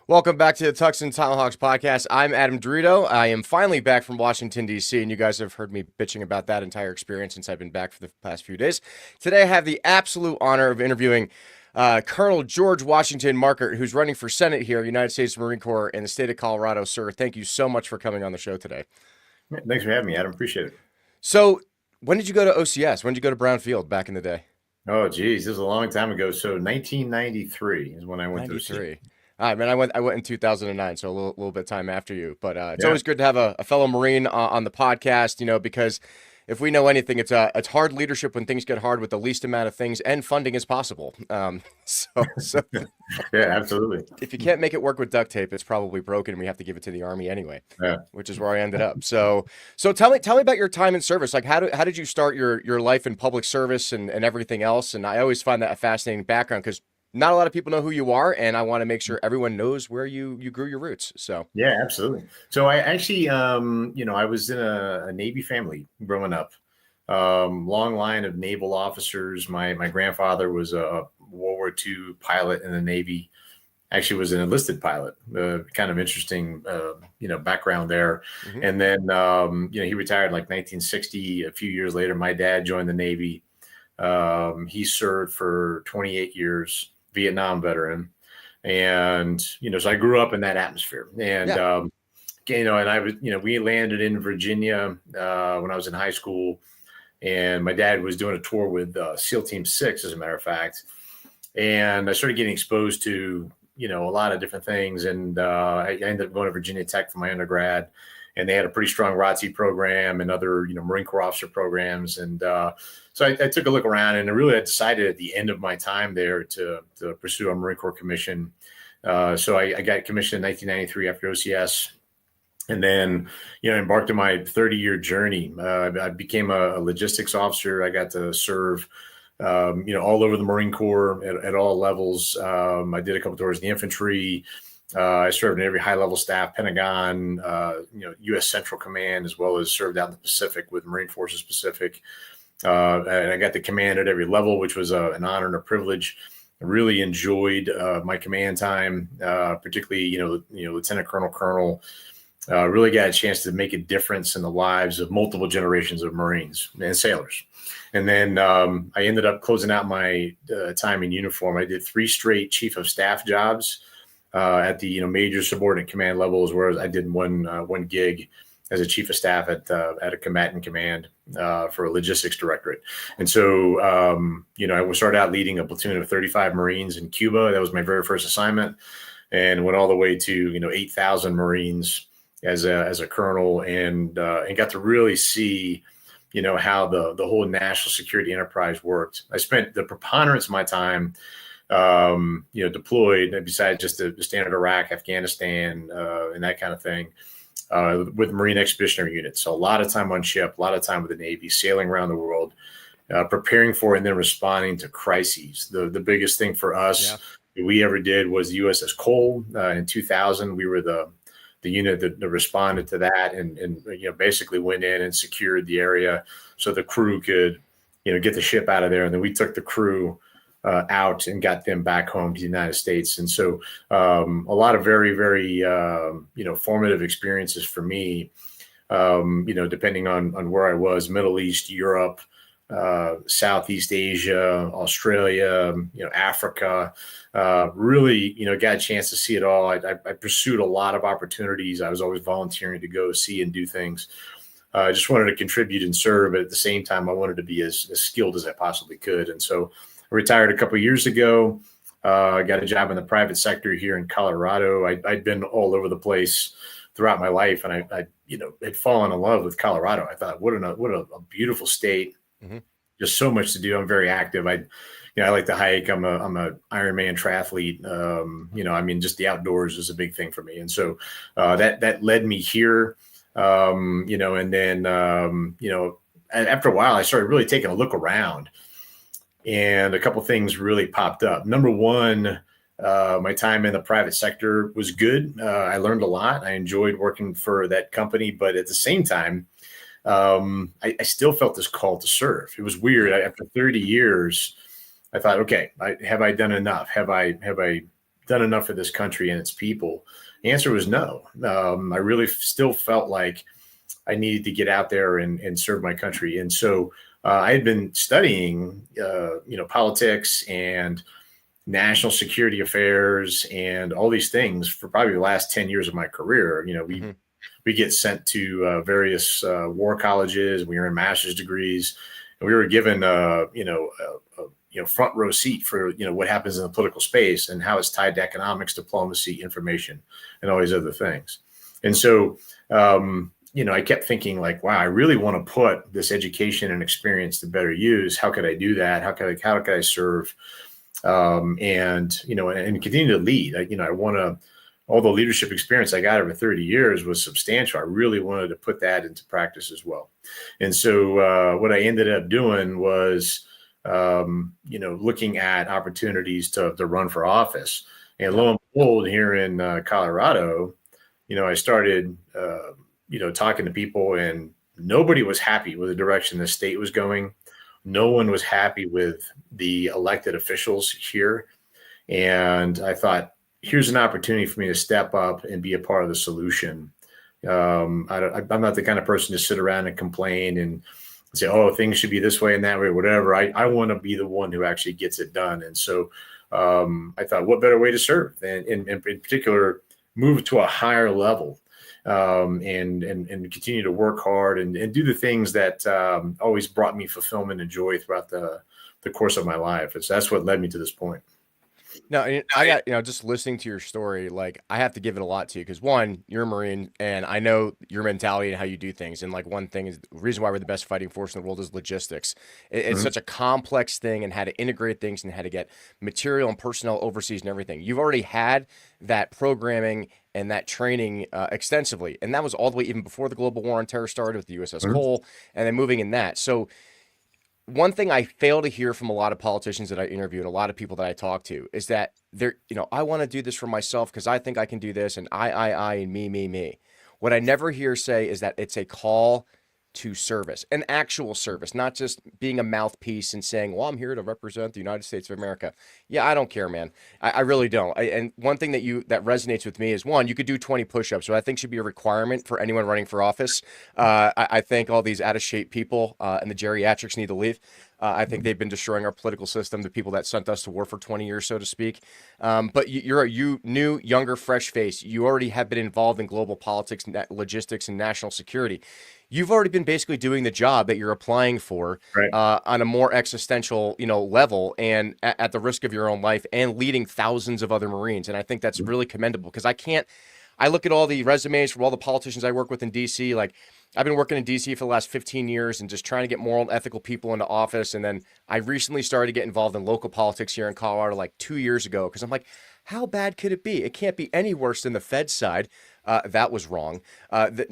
Welcome back to the Tuxes Tomahawks podcast. I'm Adam DeRito. I am finally back from Washington, D.C., and you guys have heard me bitching about that entire experience since I've been back for the past few days. Today, I have the absolute honor of interviewing Colonel George Washington Markert, who's running for Senate here, United States Marine Corps in the state of Colorado. Sir, thank you so much for coming on the show today. Thanks for having me, Adam. Appreciate it. So, when did you go to OCS? When did you go to Brown Field back in the day? Oh, geez, this is a long time ago. So 1993 is when I went to OCS. All right, man. I went in 2009, so a little bit of time after you. But it's always good to have a fellow Marine on the podcast, you know, because if we know anything, it's hard leadership when things get hard with the least amount of things and funding as possible. So yeah, absolutely. If you can't make it work with duct tape, it's probably broken, and we have to give it to the Army anyway. Yeah. Which is where I ended up. So tell me about your time in service. Like, how did you start your life in public service and everything else? And I always find that a fascinating background because not a lot of people know who you are, and I want to make sure everyone knows where you grew your roots. So yeah, absolutely. So I actually, I was in a Navy family growing up. Long line of naval officers. My grandfather was a World War II pilot in the Navy. Actually, was an enlisted pilot. Kind of interesting, background there. Mm-hmm. And then, he retired like 1960. A few years later, my dad joined the Navy. He served for 28 years. Vietnam veteran. And, so I grew up in that atmosphere and, and I was, we landed in Virginia, when I was in high school, and my dad was doing a tour with, SEAL Team 6, as a matter of fact. And I started getting exposed to, a lot of different things. And, I ended up going to Virginia Tech for my undergrad, and they had a pretty strong ROTC program and other, Marine Corps officer programs. And, so I took a look around, and I really had decided at the end of my time there to pursue a Marine Corps commission. So I got commissioned in 1993 after OCS, and then, embarked on my 30-year journey. I became a logistics officer. I got to serve, all over the Marine Corps at all levels. I did a couple tours in the infantry. I served in every high-level staff, Pentagon, U.S. Central Command, as well as served out in the Pacific with Marine Forces Pacific. And I got the command at every level, which was an honor and a privilege. I really enjoyed my command time, particularly, Lieutenant Colonel. Really got a chance to make a difference in the lives of multiple generations of Marines and sailors. And then I ended up closing out my time in uniform. I did 3 straight chief of staff jobs at the major subordinate command levels, whereas I did one gig as a chief of staff at a combatant command for a logistics directorate. And so, I started out leading a platoon of 35 Marines in Cuba. That was my very first assignment, and went all the way to, 8,000 Marines as a colonel, and got to really see, how the whole national security enterprise worked. I spent the preponderance of my time, deployed, besides just the standard Iraq, Afghanistan, and that kind of thing, with Marine Expeditionary Units. So a lot of time on ship, a lot of time with the Navy, sailing around the world, preparing for and then responding to crises. The biggest thing for us that we ever did was the USS Cole. In 2000, we were the unit that responded to that, and basically went in and secured the area so the crew could, get the ship out of there. And then we took the crew out and got them back home to the United States. And so a lot of very, very, formative experiences for me. depending on where I was, Middle East, Europe, Southeast Asia, Australia, Africa. Really, got a chance to see it all. I pursued a lot of opportunities. I was always volunteering to go see and do things. I just wanted to contribute and serve, but at the same time, I wanted to be as skilled as I possibly could. And so I retired a couple of years ago. I got a job in the private sector here in Colorado. I'd been all over the place throughout my life, and I had fallen in love with Colorado. I thought, what a beautiful state. Mm-hmm. Just so much to do. I'm very active. I like to hike. I'm a Ironman triathlete. Just the outdoors is a big thing for me. And so that led me here. And then after a while, I started really taking a look around, and a couple things really popped up. Number one, my time in the private sector was good. I learned a lot. I enjoyed working for that company, but at the same time, I still felt this call to serve. It was weird. After 30 years, I thought, okay, have I done enough? Have I done enough for this country and its people? The answer was no. I really still felt like I needed to get out there and serve my country. And so I had been studying, politics and national security affairs and all these things for probably the last 10 years of my career. We get sent to various war colleges. We earn master's degrees, and we were given front row seat for what happens in the political space and how it's tied to economics, diplomacy, information, and all these other things. And so I kept thinking like, wow, I really want to put this education and experience to better use. How could I do that? How could I serve? And continue to lead. I want to. All the leadership experience I got over 30 years was substantial. I really wanted to put that into practice as well. And so what I ended up doing was, looking at opportunities to run for office. And lo and behold, here in Colorado, I started, talking to people, and nobody was happy with the direction the state was going. No one was happy with the elected officials here. And I thought, here's an opportunity for me to step up and be a part of the solution. I'm not the kind of person to sit around and complain and say, oh, things should be this way and that way, whatever. I want to be the one who actually gets it done. And so I thought, what better way to serve than in particular, move to a higher level and continue to work hard and do the things that always brought me fulfillment and joy throughout the course of my life. That's what led me to this point. No, I got, just listening to your story, like I have to give it a lot to you because one, you're a Marine and I know your mentality and how you do things. And like one thing is the reason why we're the best fighting force in the world is logistics. It's such a complex thing and how to integrate things and how to get material and personnel overseas and everything. You've already had that programming and that training extensively. And that was all the way even before the global war on terror started with the USS Cole and then moving in that. So one thing I fail to hear from a lot of politicians that I interview and a lot of people that I talk to is that they're, I want to do this for myself because I think I can do this and I, and me. What I never hear say is that it's a call to service, an actual service, not just being a mouthpiece and saying, well, I'm here to represent the United States of America. Yeah, I don't care, man. I really don't. And one thing that resonates with me is one, you could do 20 push-ups, so I think should be a requirement for anyone running for office. I think all these out of shape people and the geriatrics need to leave. I think they've been destroying our political system, the people that sent us to war for 20 years, so to speak. But you're a new, younger, fresh face. You already have been involved in global politics, logistics, and national security. You've already been basically doing the job that you're applying for on a more existential, level and at the risk of your own life and leading thousands of other Marines. And I think that's really commendable because I look at all the resumes from all the politicians I work with in DC, like I've been working in DC for the last 15 years and just trying to get moral and ethical people into office. And then I recently started to get involved in local politics here in Colorado like 2 years ago because I'm like, how bad could it be? It can't be any worse than the Fed side. That was wrong.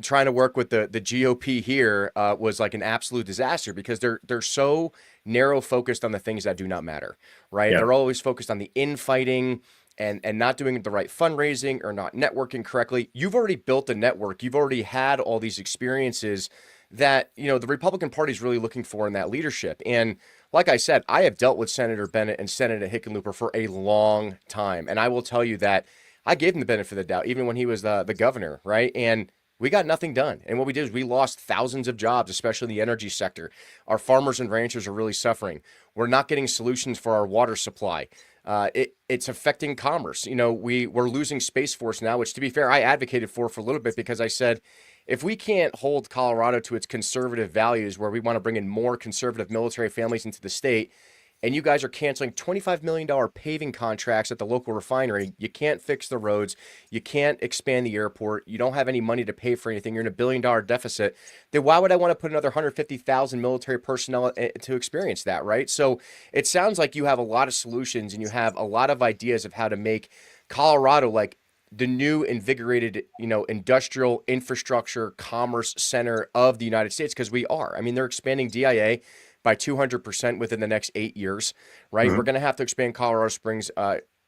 Trying to work with the GOP here was like an absolute disaster because they're so narrow focused on the things that do not matter, right? Yeah. They're always focused on the infighting and not doing the right fundraising or not networking correctly. You've already built a network. You've already had all these experiences that, the Republican Party is really looking for in that leadership. And like I said, I have dealt with Senator Bennett and Senator Hickenlooper for a long time. And I will tell you that I gave him the benefit of the doubt, even when he was the governor, right? And We got nothing done. And what we did is we lost thousands of jobs, especially in the energy sector. Our farmers and ranchers are really suffering. We're not getting solutions for our water supply. It's affecting commerce. We're losing Space Force now, which, to be fair, I advocated for a little bit, because I said, if we can't hold Colorado to its conservative values, where we want to bring in more conservative military families into the state, and you guys are canceling $25 million paving contracts at the local refinery, you can't fix the roads, you can't expand the airport, you don't have any money to pay for anything, you're in a $1 billion deficit, then why would I want to put another 150,000 military personnel to experience that, right? So it sounds like you have a lot of solutions and you have a lot of ideas of how to make Colorado like the new invigorated, industrial infrastructure commerce center of the United States, because we are. I mean, they're expanding DIA by 200% within the next 8 years, right? Mhm. We're going to have to expand Colorado Springs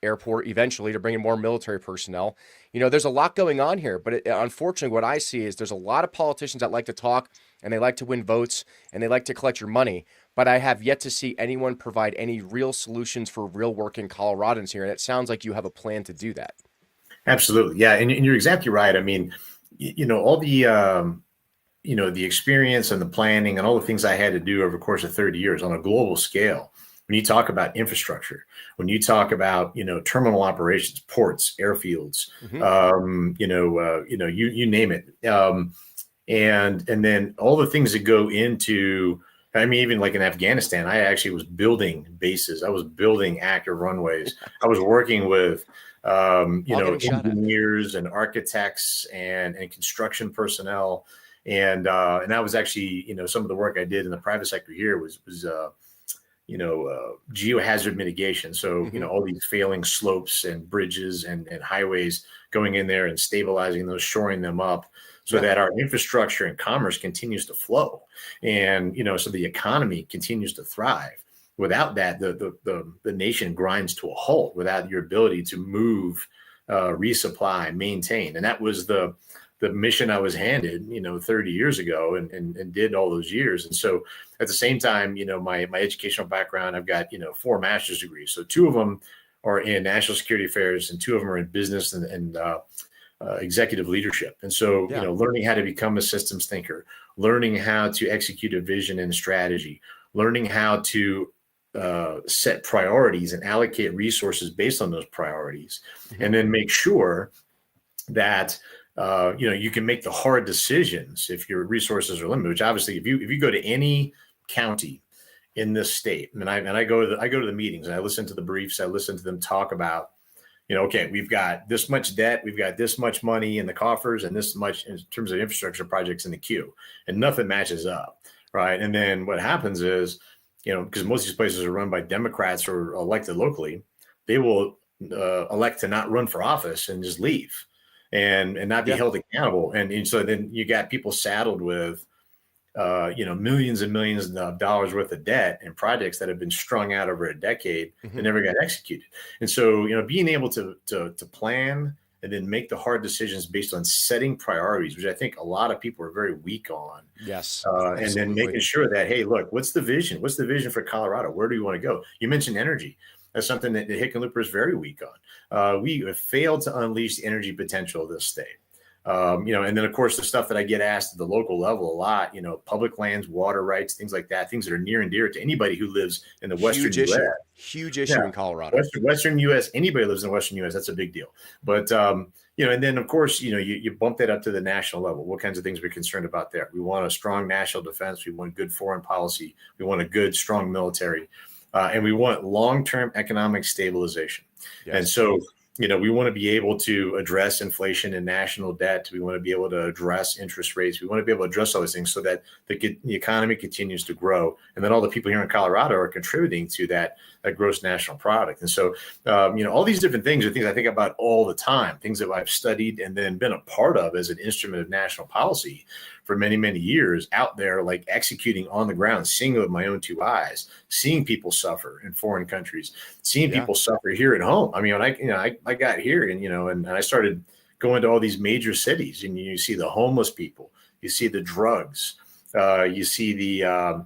airport eventually to bring in more military personnel. There's a lot going on here, but unfortunately, what I see is there's a lot of politicians that like to talk and they like to win votes and they like to collect your money. But I have yet to see anyone provide any real solutions for real working Coloradans here. And it sounds like you have a plan to do that. Absolutely. Yeah. And you're exactly right. I mean, all the experience and the planning and all the things I had to do over the course of 30 years on a global scale. When you talk about infrastructure, when you talk about, terminal operations, ports, airfields, you name it. And then all the things that go into, I mean, even like in Afghanistan, I actually was building bases. I was building active runways. I was working with, engineers and architects and construction personnel. And that was actually, some of the work I did in the private sector here was geohazard mitigation. So, all these failing slopes and bridges and highways, going in there and stabilizing those, shoring them up so that our infrastructure and commerce continues to flow. And, so the economy continues to thrive. Without that, the nation grinds to a halt without your ability to move, resupply, maintain. And that was the mission I was handed, 30 years ago and did all those years. And so at the same time, my educational background, I've got, 4 master's degrees. So 2 of them are in national security affairs and 2 of them are in business and executive leadership. And so, learning how to become a systems thinker, learning how to execute a vision and strategy, learning how to set priorities and allocate resources based on those priorities, and then make sure that you can make the hard decisions if your resources are limited. Which obviously, if you go to any county in this state, and I go to the meetings and I listen to the briefs, I listen to them talk about, okay, we've got this much debt, we've got this much money in the coffers, and this much in terms of infrastructure projects in the queue, and nothing matches up, right? And then what happens is, because most of these places are run by Democrats or elected locally, they will elect to not run for office and just leave and not be held accountable. And so then you got people saddled with, millions and millions of dollars worth of debt and projects that have been strung out over a decade and never got executed. And so, being able to plan and then make the hard decisions based on setting priorities, which I think a lot of people are very weak on. Yes. And then making sure that, hey, look, what's the vision? What's the vision for Colorado? Where do you want to go? You mentioned energy. That's something that the Hickenlooper is very weak on. We have failed to unleash the energy potential of this state. And then of course the stuff that I get asked at the local level a lot, public lands, water rights, things like that, things that are near and dear to anybody who lives in the Western U.S. Huge issue in Colorado. Western U.S. Anybody who lives in the Western U.S. That's a big deal. But and then of course you bump that up to the national level. What kinds of things we're concerned about there? We want a strong national defense. We want good foreign policy. We want a good, strong military, and we want long-term economic stabilization. Yes. And so, we want to be able to address inflation and national debt. We want to be able to address interest rates. We want to be able to address all these things so that the economy continues to grow, and then all the people here in Colorado are contributing to that gross national product. And so, all these different things are things I think about all the time, things that I've studied and then been a part of as an instrument of national policy for many, many years out there, like executing on the ground, seeing it with my own 2 eyes, seeing people suffer in foreign countries, seeing people suffer here at home. I mean, when I got here and I started going to all these major cities, and you see the homeless people, you see the drugs, you see the,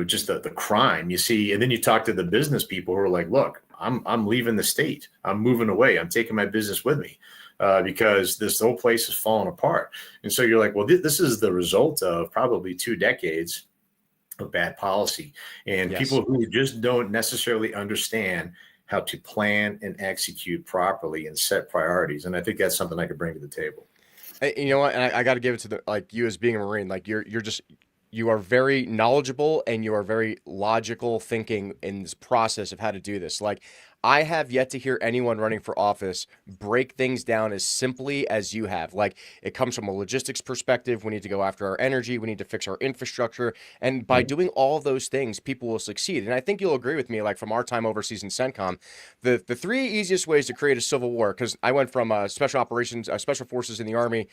just the crime you see. And then you talk to the business people who are like, look, I'm leaving the state. I'm moving away. I'm taking my business with me. because this whole place has fallen apart. And so you're like, well, this is the result of probably 2 decades of bad policy and Yes. people who just don't necessarily understand how to plan and execute properly and set priorities. And I think that's something I could bring to the table. You know what? And I got to give it to you as being a Marine. Like you are very knowledgeable and you are very logical thinking in this process of how to do this. Like I have yet to hear anyone running for office break things down as simply as you have. Like it comes from a logistics perspective. We need to go after our energy. We need to fix our infrastructure. And by doing all of those things, people will succeed. And I think you'll agree with me, like from our time overseas in CENTCOM, the 3 easiest ways to create a civil war, because I went from special operations, special forces in the Army,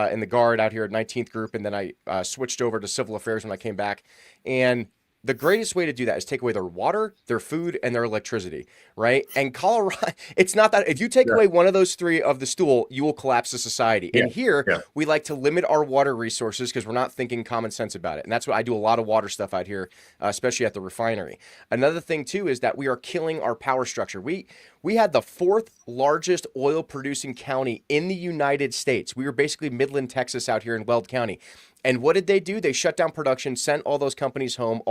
in the Guard out here at 19th Group, and then I switched over to civil affairs when I came back. And the greatest way to do that is take away their water, their food, and their electricity, right? And Colorado, it's not that if you take away one of those 3 of the stool, you will collapse the society. And here, we like to limit our water resources because we're not thinking common sense about it. And that's what I do a lot of water stuff out here, especially at the refinery. Another thing, too, is that we are killing our power structure. We had the 4th largest oil producing county in the United States. We were basically Midland, Texas out here in Weld County. And what did they do? They shut down production, sent all those companies home.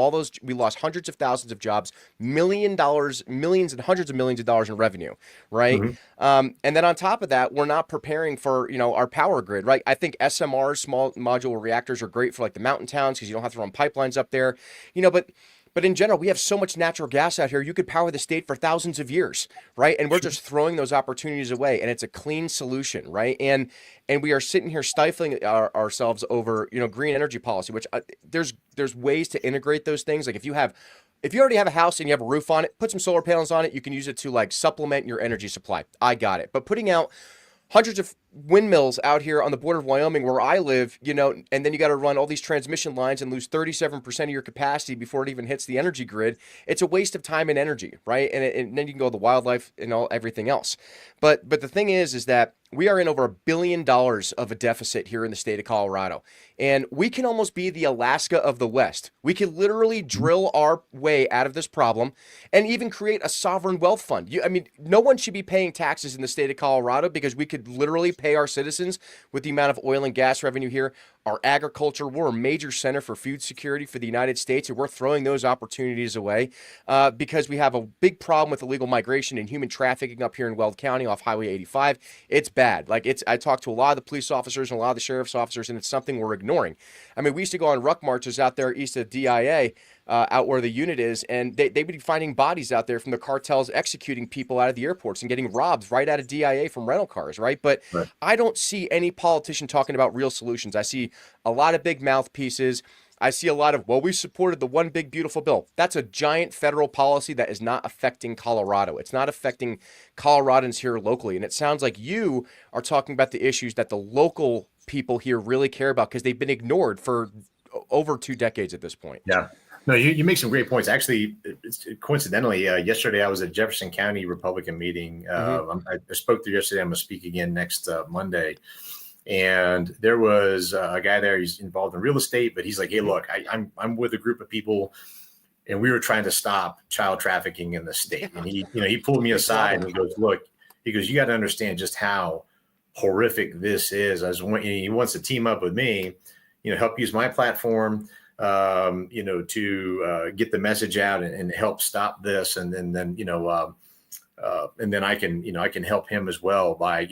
We lost hundreds of thousands of jobs, millions and hundreds of millions of dollars in revenue, right? And then on top of that, we're not preparing for, our power grid, right? I think SMRs, small modular reactors, are great for like the mountain towns because you don't have to run pipelines up there, but in general, we have so much natural gas out here, you could power the state for thousands of years, right? And we're just throwing those opportunities away, and it's a clean solution, right? And we are sitting here stifling ourselves over, green energy policy, which there's ways to integrate those things. Like if you already have a house and you have a roof on it, put some solar panels on it, you can use it to like supplement your energy supply. I got it. But putting out hundreds of windmills out here on the border of Wyoming where I live, and then you got to run all these transmission lines and lose 37% of your capacity before it even hits the energy grid. It's a waste of time and energy, right? And then you can go to the wildlife and everything else. But the thing is that we are in over $1 billion of a deficit here in the state of Colorado. And we can almost be the Alaska of the West. We could literally drill our way out of this problem and even create a sovereign wealth fund. No one should be paying taxes in the state of Colorado because we could literally pay our citizens with the amount of oil and gas revenue here. Our agriculture, we're a major center for food security for the United States, and we're throwing those opportunities away because we have a big problem with illegal migration and human trafficking up here in Weld County off Highway 85. It's bad. I talked to a lot of the police officers and a lot of the sheriff's officers, and it's something we're ignoring. We used to go on ruck marches out there east of DIA, out where the unit is, and they would be finding bodies out there from the cartels executing people out of the airports and getting robbed right out of DIA from rental cars, right? But I don't see any politician talking about real solutions. I see a lot of big mouthpieces. I see a lot of, we supported the one big beautiful bill. That's a giant federal policy that is not affecting Colorado. It's not affecting Coloradans here locally. And it sounds like you are talking about the issues that the local people here really care about because they've been ignored for over 2 decades at this point. Yeah. No, you make some great points. Actually, coincidentally, yesterday I was at Jefferson County Republican meeting. I spoke there yesterday. I'm going to speak again next Monday. And there was a guy there. He's involved in real estate, but he's like, "Hey, look, I'm with a group of people, and we were trying to stop child trafficking in the state." And he pulled me aside and he goes, "Look, you got to understand just how horrific this is." He wants to team up with me, help use my platform. To get the message out and help stop this. And then I can help him as well by,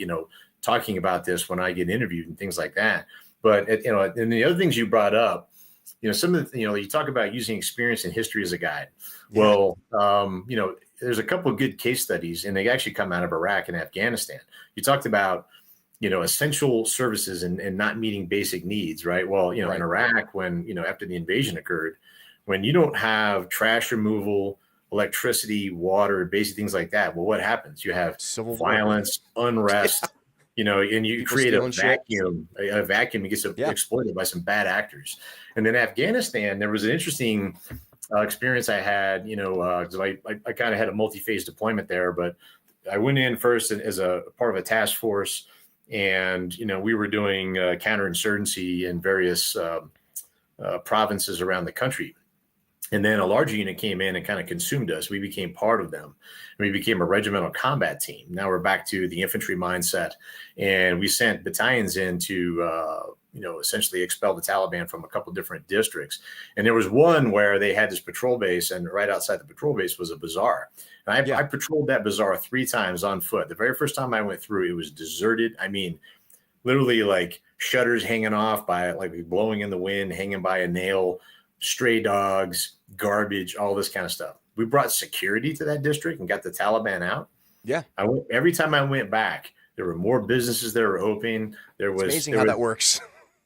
talking about this when I get interviewed and things like that. But, and the other things you brought up, some of the, you talk about using experience and history as a guide. Yeah. Well, there's a couple of good case studies and they actually come out of Iraq and Afghanistan. You talked about, essential services and not meeting basic needs, right? Well, in Iraq, when, after the invasion occurred, when you don't have trash removal, electricity, water, basic things like that, well, what happens? You have civil violence, unrest, and you create a vacuum. A vacuum gets exploited by some bad actors. And then Afghanistan, there was an interesting experience I had, because I kind of had a multi-phase deployment there, but I went in first as a part of a task force. And, we were doing counterinsurgency in various provinces around the country. And then a larger unit came in and kind of consumed us. We became part of them. We became a regimental combat team. Now we're back to the infantry mindset, and we sent battalions in to, essentially expel the Taliban from a couple different districts. And there was one where they had this patrol base, and right outside the patrol base was a bazaar. And I patrolled that bazaar 3 times on foot. The very first time I went through, it was deserted. I mean, literally like shutters hanging off by like blowing in the wind, hanging by a nail, stray dogs, garbage, all this kind of stuff. We brought security to that district and got the Taliban out. Yeah. Every time I went back, there were more businesses that were open. It's amazing how that works.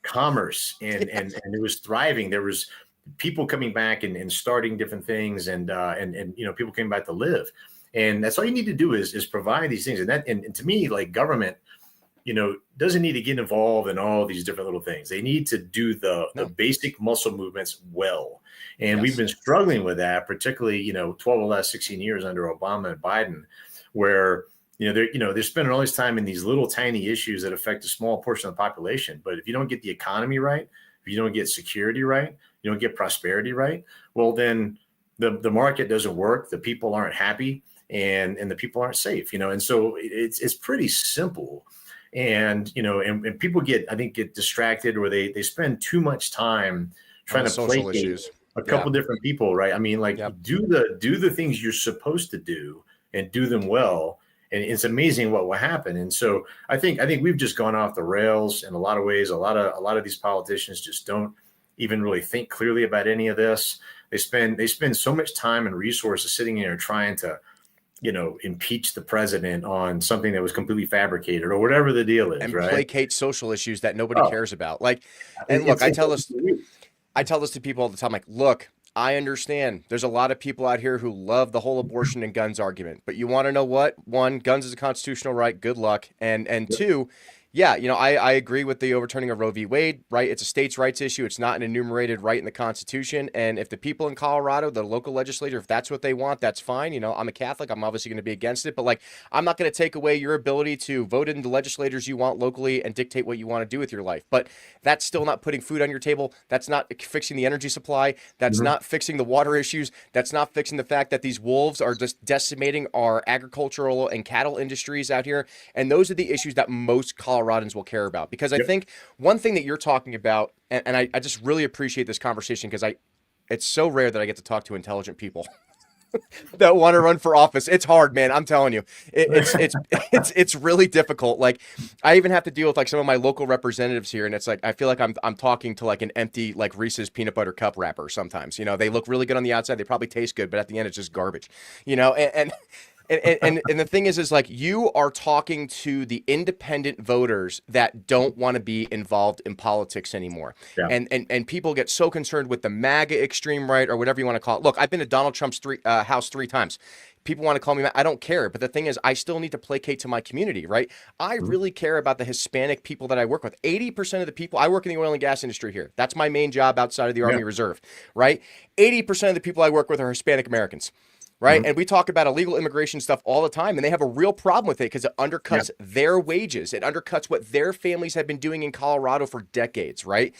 Commerce and it was thriving. There was people coming back and starting different things, and people came back to live. And that's all you need to do is provide these things. And to me, like, government, doesn't need to get involved in all these different little things. They need to do the basic muscle movements well. And we've been struggling with that, particularly, 12 of the last 16 years under Obama and Biden, where, they're spending all this time in these little tiny issues that affect a small portion of the population. But if you don't get the economy right, if you don't get security right, you don't get prosperity right, well, then the market doesn't work. The people aren't happy, and the people aren't safe, and so it's pretty simple. And people get distracted, or they spend too much time trying to placate a couple different people, right? I mean, like, do the things you're supposed to do and do them well, and it's amazing what will happen. And so I think we've just gone off the rails in a lot of ways. A lot of these politicians just don't even really think clearly about any of this. They spend so much time and resources sitting here trying to impeach the president on something that was completely fabricated or whatever the deal is, and right? Placate social issues that nobody cares about. Like, and look, I tell this to people all the time. Like, look, I understand there's a lot of people out here who love the whole abortion and guns argument, but you want to know what? One, guns is a constitutional right. Good luck. And two, yeah, I agree with the overturning of Roe v. Wade, right? It's a states' rights issue. It's not an enumerated right in the Constitution. And if the people in Colorado, the local legislature, if that's what they want, that's fine. I'm a Catholic. I'm obviously going to be against it. But, like, I'm not going to take away your ability to vote in the legislators you want locally and dictate what you want to do with your life. But that's still not putting food on your table. That's not fixing the energy supply. That's not fixing the water issues. That's not fixing the fact that these wolves are just decimating our agricultural and cattle industries out here. And those are the issues that most Coloradans will care about, because I think one thing that you're talking about, and I just really appreciate this conversation, because it's so rare that I get to talk to intelligent people that want to run for office. It's hard, man. I'm telling you, it's really difficult. Like, I even have to deal with like some of my local representatives here, and it's like I feel like I'm talking to like an empty like Reese's peanut butter cup wrapper sometimes. They look really good on the outside, they probably taste good, but at the end it's just garbage. And the thing is like, you are talking to the independent voters that don't want to be involved in politics anymore. Yeah. And people get so concerned with the MAGA extreme right, or whatever you want to call it. Look, I've been to Donald Trump's house 3 times. People want to call me I don't care. But the thing is, I still need to placate to my community, right? I really care about the Hispanic people that I work with. 80% of the people, I work in the oil and gas industry here. That's my main job outside of the Army Reserve, right? 80% of the people I work with are Hispanic Americans. Right. And we talk about illegal immigration stuff all the time, and they have a real problem with it because it undercuts their wages. It undercuts what their families have been doing in Colorado for decades. Right.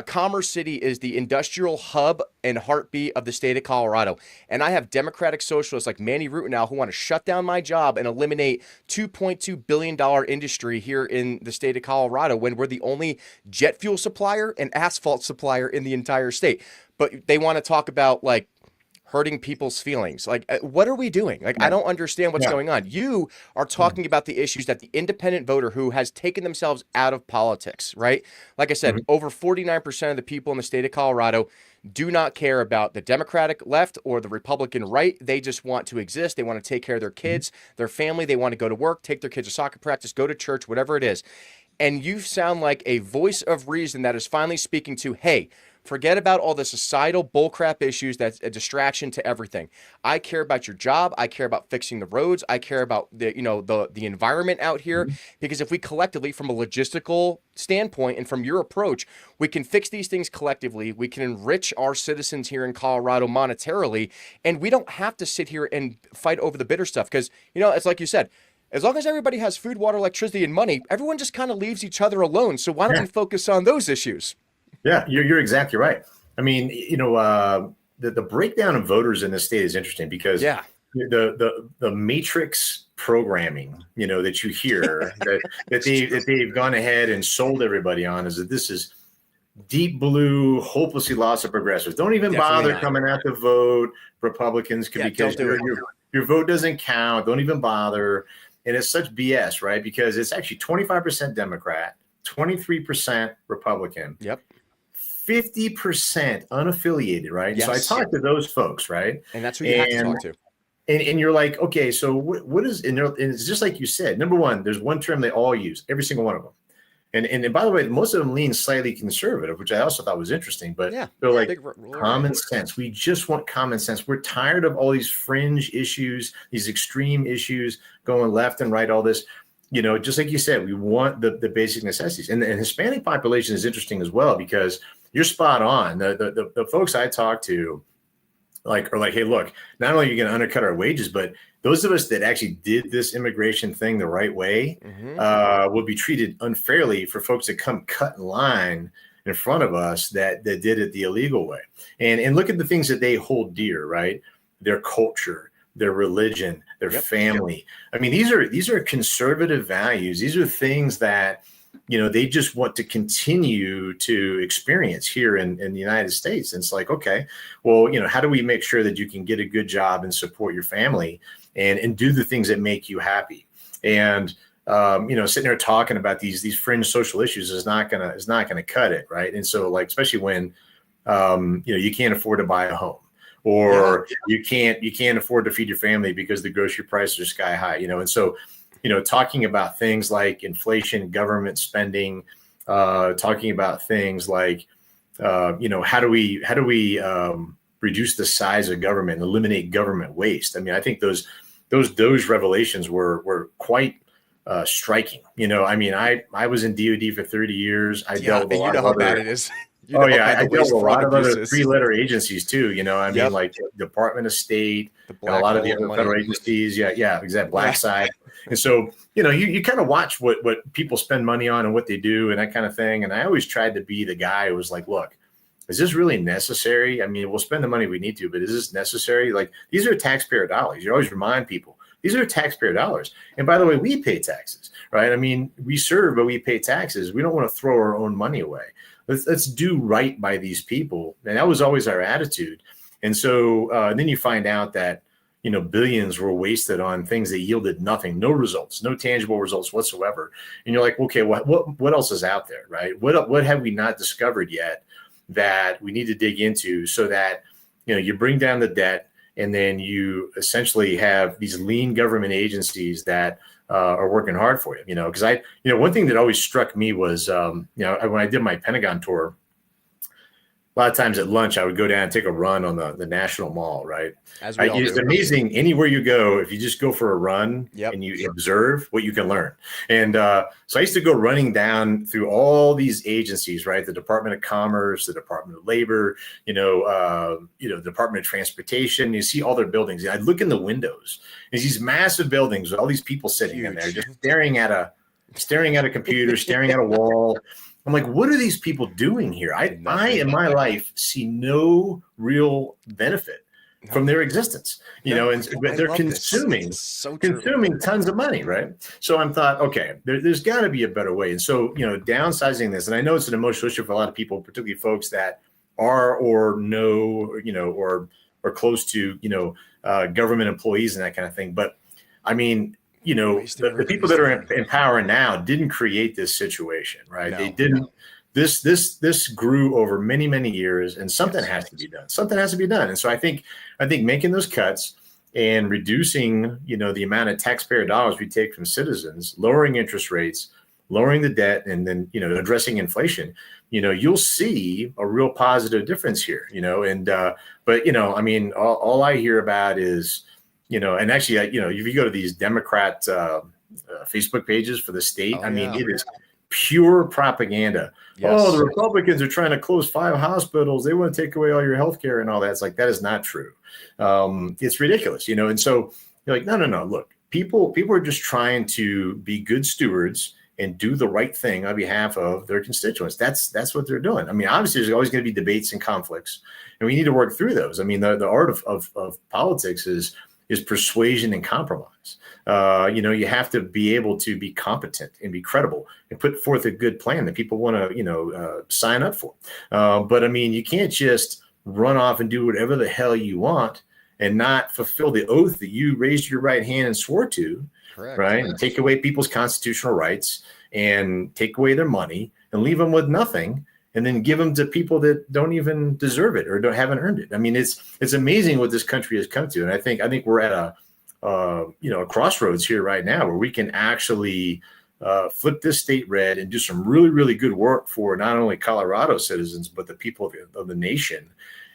Commerce City is the industrial hub and heartbeat of the state of Colorado. And I have Democratic socialists like Manny Rutenau who want to shut down my job and eliminate $2.2 billion industry here in the state of Colorado, when we're the only jet fuel supplier and asphalt supplier in the entire state. But they want to talk about like hurting people's feelings. Like, what are we doing? Like, I don't understand what's going on. You are talking about the issues that the independent voter who has taken themselves out of politics, right? Like I said, over 49% of the people in the state of Colorado do not care about the Democratic left or the Republican right. They just want to exist. They want to take care of their kids, their family. They want to go to work, take their kids to soccer practice, go to church, whatever it is. And you sound like a voice of reason that is finally speaking to, hey, forget about all the societal bullcrap issues. That's a distraction to everything. I care about your job. I care about fixing the roads. I care about the environment out here. Because if we collectively, from a logistical standpoint and from your approach, we can fix these things collectively. We can enrich our citizens here in Colorado monetarily, and we don't have to sit here and fight over the bitter stuff. Because it's like you said, as long as everybody has food, water, electricity, and money, everyone just kind of leaves each other alone. So why don't we focus on those issues? Yeah, you're exactly right. I mean, the breakdown of voters in this state is interesting because Yeah. the matrix programming, that you hear that they've gone ahead and sold everybody on is that this is deep blue, hopelessly lost of progressives. Don't even bother coming out to vote Republicans because your vote doesn't count. Don't even bother. And it's such BS, right? Because it's actually 25% Democrat, 23% Republican. Yep. 50% unaffiliated, right? Yes. So I talked to those folks, right? And that's who you have to talk to. And you're like, okay, so what is, and it's just like you said, number one, there's one term they all use, every single one of them. And by the way, most of them lean slightly conservative, which I also thought was interesting, but they're like common sense. We just want common sense. We're tired of all these fringe issues, these extreme issues going left and right, all this, just like you said, we want the basic necessities. And the Hispanic population is interesting as well, because you're spot on. The folks I talk to are like, hey, look, not only are you going to undercut our wages, but those of us that actually did this immigration thing the right way will be treated unfairly for folks that come cut in line in front of us that did it the illegal way. And look at the things that they hold dear, right? Their culture, their religion, their family. I mean, these are conservative values. These are things that they just want to continue to experience here in the United States. And it's like, okay, well, how do we make sure that you can get a good job and support your family and do the things that make you happy? And, sitting there talking about these fringe social issues is not gonna cut it. Right. And so especially when, you can't afford to buy a home, or you can't afford to feed your family because the grocery prices are sky high, and so, talking about things like inflation, government spending, talking about things like, how do we reduce the size of government and eliminate government waste? I mean, I think those revelations were quite striking. I mean, I was in DoD for 30 years. I dealt with a lot of how other, bad it is. I dealt with a lot of other three-letter agencies too. I mean, like Department of State, and a lot of the other federal agencies. Yeah, exactly. Black side. And so, you kind of watch what people spend money on and what they do and that kind of thing. And I always tried to be the guy who was like, look, is this really necessary? I mean, we'll spend the money we need to, but is this necessary? Like, these are taxpayer dollars. You always remind people, these are taxpayer dollars. And by the way, we pay taxes, right? I mean, we serve, but we pay taxes. We don't want to throw our own money away. Let's do right by these people. And that was always our attitude. And so then you find out that, billions were wasted on things that yielded nothing, no results, no tangible results whatsoever. And you're like, okay, what else is out there, right? What have we not discovered yet that we need to dig into so that, you bring down the debt, and then you essentially have these lean government agencies that are working hard for you, because one thing that always struck me was, when I did my Pentagon tour, a lot of times at lunch, I would go down and take a run on the National Mall, right? It's amazing anywhere you go, if you just go for a run and you observe what you can learn. And so I used to go running down through all these agencies, right? The Department of Commerce, the Department of Labor, the Department of Transportation. You see all their buildings. I'd look in the windows. There's these massive buildings with all these people sitting in there, just staring at a computer, staring at a wall. I'm like, what are these people doing here? I in my life see no real benefit from their existence, but they're consuming tons of money, right? So I'm thought, okay, there's got to be a better way. And so, downsizing this, and I know it's an emotional issue for a lot of people, particularly folks that are or know, or close to, government employees and that kind of thing. But I mean, the people that are in power now didn't create this situation, right? They didn't. This grew over many, many years, and something has to be done. Something has to be done. And so I think making those cuts and reducing, the amount of taxpayer dollars we take from citizens, lowering interest rates, lowering the debt, and then, addressing inflation, you'll see a real positive difference here, but, I mean, all I hear about is, and actually, if you go to these Democrat Facebook pages for the state, it is pure propaganda. Yes. Oh, the Republicans are trying to close 5 hospitals. They want to take away all your health care and all that. It's like, that is not true. It's ridiculous, and so you're like, no, look, people are just trying to be good stewards and do the right thing on behalf of their constituents. That's what they're doing. I mean, obviously there's always going to be debates and conflicts, and we need to work through those. I mean, the art of politics is persuasion and compromise. You have to be able to be competent and be credible and put forth a good plan that people want to, sign up for. But I mean, you can't just run off and do whatever the hell you want and not fulfill the oath that you raised your right hand and swore to. Correct. Right. And take away people's constitutional rights and take away their money and leave them with nothing, and then give them to people that don't even deserve it or haven't earned it. I mean, it's amazing what this country has come to. And I think we're at a crossroads here right now where we can actually flip this state red and do some really, really good work for not only Colorado citizens, but the people of the nation,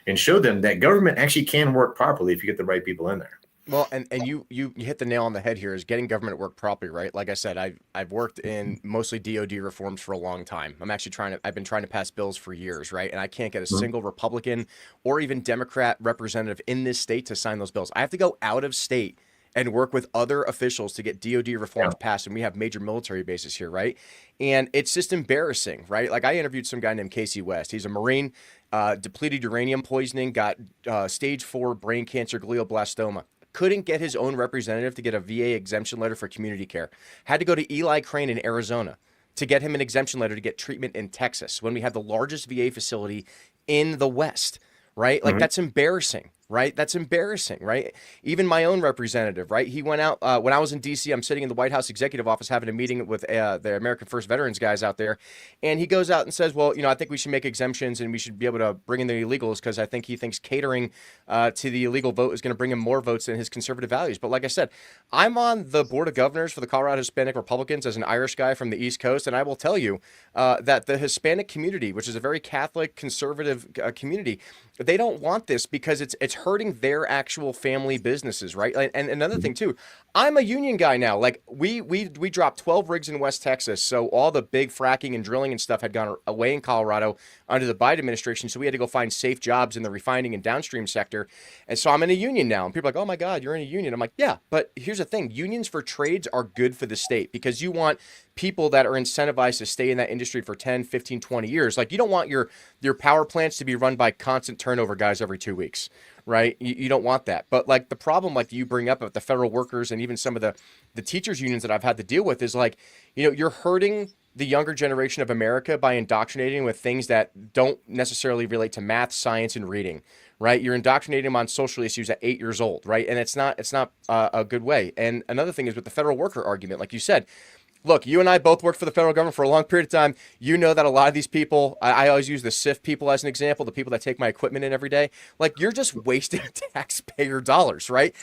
and show them that government actually can work properly if you get the right people in there. Well, and you hit the nail on the head here, is getting government to work properly, right? Like I said, I've worked in mostly DOD reforms for a long time. I've been trying to pass bills for years, right? And I can't get a single Republican or even Democrat representative in this state to sign those bills. I have to go out of state and work with other officials to get DOD reforms passed. And we have major military bases here, right? And it's just embarrassing, right? Like, I interviewed some guy named Casey West. He's a Marine, depleted uranium poisoning, got stage 4 brain cancer, glioblastoma. Couldn't get his own representative to get a VA exemption letter for community care. Had to go to Eli Crane in Arizona to get him an exemption letter to get treatment in Texas, when we have the largest VA facility in the West, right? Like, that's embarrassing, right? That's embarrassing, right? Even my own representative, right? He went out, when I was in DC, I'm sitting in the White House executive office having a meeting with the American First Veterans guys out there. And he goes out and says, well, I think we should make exemptions and we should be able to bring in the illegals, because I think he thinks catering to the illegal vote is going to bring him more votes than his conservative values. But like I said, I'm on the board of governors for the Colorado Hispanic Republicans as an Irish guy from the East Coast. And I will tell you that the Hispanic community, which is a very Catholic, conservative community, they don't want this because it's hurting their actual family businesses, right? And another thing too, I'm a union guy now. Like, we dropped 12 rigs in West Texas, so all the big fracking and drilling and stuff had gone away in Colorado under the Biden administration. So we had to go find safe jobs in the refining and downstream sector. And so I'm in a union now, and people are like, "Oh my God, you're in a union." I'm like, "Yeah, but here's the thing: unions for trades are good for the state, because you want people that are incentivized to stay in that industry for 10, 15, 20 years. Like, you don't want your power plants to be run by constant turnover guys every 2 weeks, right? You don't want that. But like, the problem, like you bring up with the federal workers and even some of the teachers unions that I've had to deal with, is like, you're hurting the younger generation of America by indoctrinating with things that don't necessarily relate to math, science, and reading, right? You're indoctrinating them on social issues at 8 years old, right? And it's not a good way. And another thing is with the federal worker argument, like you said, look, you and I both worked for the federal government for a long period of time. You know that a lot of these people, I always use the SIF people as an example, the people that take my equipment in every day. Like, you're just wasting taxpayer dollars, right?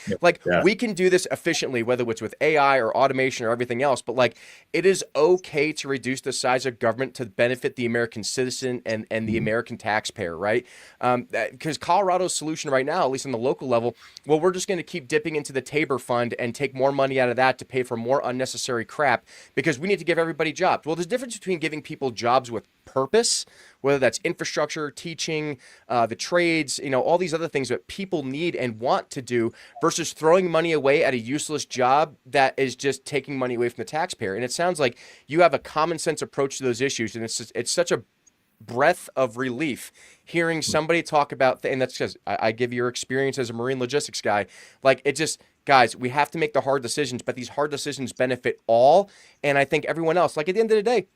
We can do this efficiently, whether it's with AI or automation or everything else. But like, it is okay to reduce the size of government to benefit the American citizen and the American taxpayer, right? Because Colorado's solution right now, at least on the local level, well, we're just going to keep dipping into the Tabor fund and take more money out of that to pay for more unnecessary crap, because we need to give everybody jobs. Well, there's a difference between giving people jobs with purpose, whether that's infrastructure, teaching, the trades, all these other things that people need and want to do, versus throwing money away at a useless job that is just taking money away from the taxpayer. And it sounds like you have a common sense approach to those issues, and it's such a breath of relief hearing somebody talk about, and that's because I give your experience as a Marine logistics guy, like, it just, guys, we have to make the hard decisions, but these hard decisions benefit all. And I think everyone else, like, at the end of the day,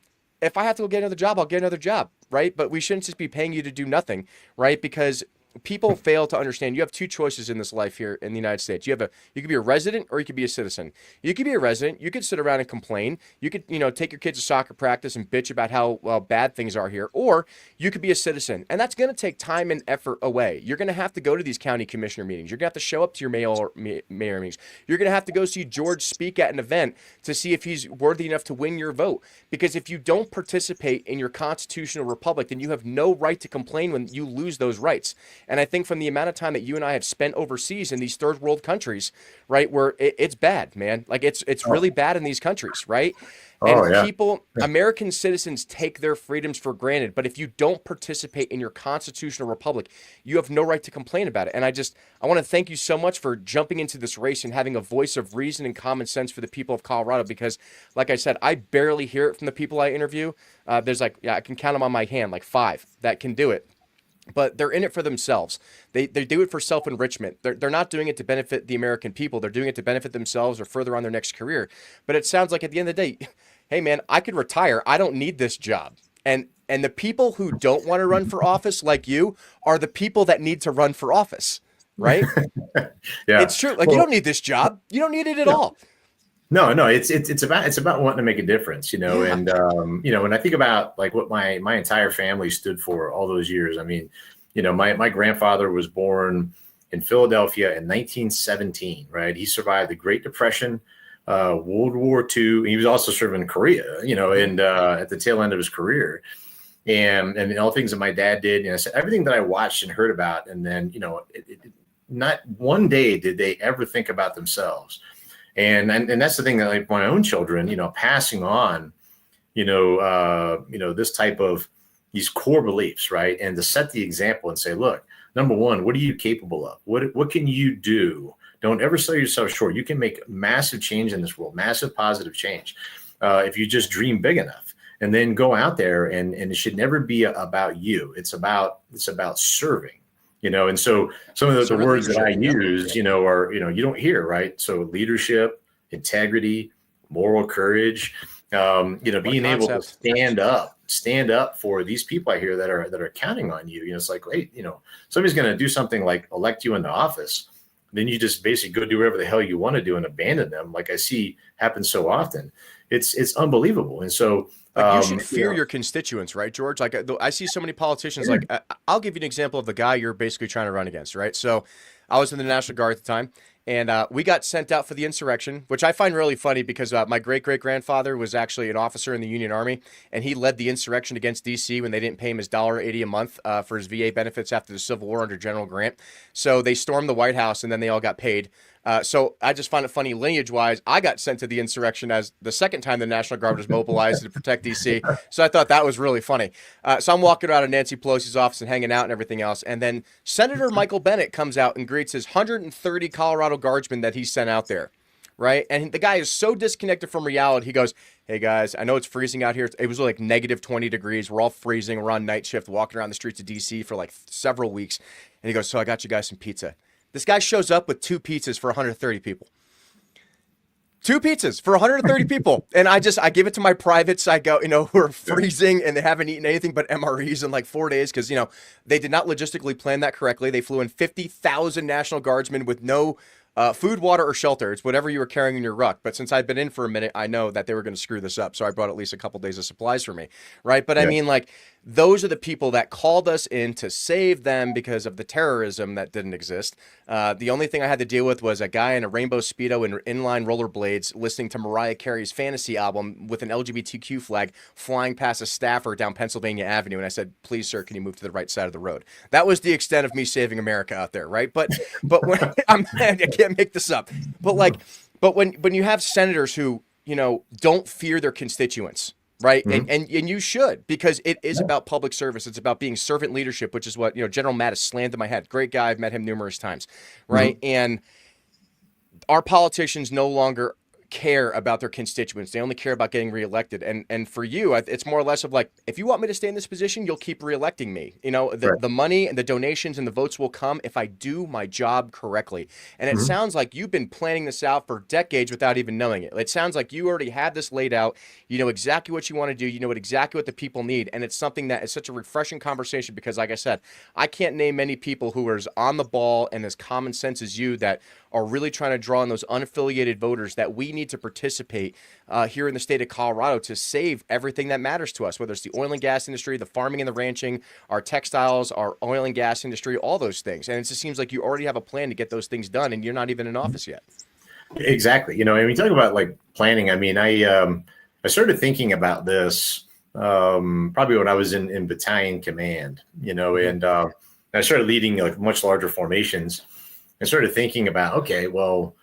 if I have to go get another job, I'll get another job, right? But we shouldn't just be paying you to do nothing, right? Because people fail to understand you have two choices in this life here in the United States. You could be a resident or you could be a citizen. You could be a resident. You could sit around and complain. You could, take your kids to soccer practice and bitch about how bad things are here. Or you could be a citizen. And that's going to take time and effort away. You're going to have to go to these county commissioner meetings. You're going to have to show up to your mayor meetings. You're going to have to go see George speak at an event to see if he's worthy enough to win your vote. Because if you don't participate in your constitutional republic, then you have no right to complain when you lose those rights. And I think from the amount of time that you and I have spent overseas in these third world countries, right, where it's bad, man. Like, it's really bad in these countries, right? And people, American citizens, take their freedoms for granted. But if you don't participate in your constitutional republic, you have no right to complain about it. And I want to thank you so much for jumping into this race and having a voice of reason and common sense for the people of Colorado. Because, like I said, I barely hear it from the people I interview. There's I can count them on my hand, like 5 that can do it. but they're in it for themselves. They do it for self-enrichment. They're not doing it to benefit the American people. They're doing it to benefit themselves or further on their next career. But it sounds like at the end of the day, hey man, I could retire. I don't need this job. And the people who don't want to run for office like you are the people that need to run for office, right? Yeah. It's true. Like, you don't need this job. You don't need it at all. No, it's about wanting to make a difference, Yeah. and when I think about like what my entire family stood for all those years, I mean, my grandfather was born in Philadelphia in 1917, right? He survived the Great Depression, World War II. He was also serving in Korea, and at the tail end of his career. And all things that my dad did, so everything that I watched and heard about, and then, not one day did they ever think about themselves. And that's the thing that, like, my own children, passing on, this type of these core beliefs, right? And to set the example and say, look, number one, what are you capable of? What can you do? Don't ever sell yourself short. You can make massive change in this world, massive positive change, if you just dream big enough. And then go out there, and it should never be about you. It's about serving. And so some of the words that I use, are, you don't hear, right? So leadership, integrity, moral courage, being able to stand up for these people I hear that are counting on you. It's like, wait, somebody's going to do something like elect you into office. Then you just basically go do whatever the hell you want to do and abandon them. Like I see happen so often. It's unbelievable. And so, like, you should fear your constituents, right, George? Like, I see so many politicians. Like, I'll give you an example of the guy you're basically trying to run against, right? So I was in the National Guard at the time, and we got sent out for the insurrection, which I find really funny because my great-great-grandfather was actually an officer in the Union Army, and he led the insurrection against D.C. when they didn't pay him his $1.80 a month for his VA benefits after the Civil War under General Grant. So they stormed the White House, and then they all got paid. So I just find it funny, lineage-wise, I got sent to the insurrection as the second time the National Guard was mobilized to protect D.C., so I thought that was really funny. So I'm walking around in Nancy Pelosi's office and hanging out and everything else, and then Senator Michael Bennet comes out and greets his 130 Colorado Guardsmen that he sent out there, right? And the guy is so disconnected from reality. He goes, hey, guys, I know it's freezing out here. It was like negative 20 degrees. We're all freezing. We're on night shift, walking around the streets of D.C. for like several weeks. And he goes, so I got you guys some pizza. This guy shows up with 2 pizzas for 130 people. 2 pizzas for 130 people. And I give it to my privates. I go, who are freezing and they haven't eaten anything but MREs in like 4 days because, they did not logistically plan that correctly. They flew in 50,000 National Guardsmen with no food, water, or shelter. It's whatever you were carrying in your ruck. But since I've been in for a minute, I know that they were going to screw this up. So I brought at least a couple days of supplies for me, right? But I mean, like, those are the people that called us in to save them because of the terrorism that didn't exist. The only thing I had to deal with was a guy in a rainbow Speedo and inline rollerblades listening to Mariah Carey's Fantasy album with an LGBTQ flag flying past a staffer down Pennsylvania Avenue. And I said, please, sir, can you move to the right side of the road? That was the extent of me saving America out there, right? But when I can't make this up. But when you have senators who, don't fear their constituents, right? Mm-hmm. And you should, because it is about public service. It's about being servant leadership, which is what, General Mattis slammed in my head. Great guy. I've met him numerous times, right? Mm-hmm. And our politicians no longer care about their constituents. They only care about getting reelected. And for you, it's more or less of like, if you want me to stay in this position, you'll keep reelecting me. The money and the donations and the votes will come if I do my job correctly. And it sounds like you've been planning this out for decades without even knowing it. It sounds like you already have this laid out. You know exactly what you want to do. You know exactly what the people need. And it's something that is such a refreshing conversation because, like I said, I can't name many people who are as on the ball and as common sense as you that are really trying to draw in those unaffiliated voters that we need to participate here in the state of Colorado to save everything that matters to us, whether it's the oil and gas industry, the farming and the ranching, our textiles, our oil and gas industry, all those things. And it just seems like you already have a plan to get those things done, and you're not even in office yet. Exactly. And we talk about like planning. I mean, I started thinking about this probably when I was in battalion command, and I started leading like much larger formations. I started thinking about, okay, well,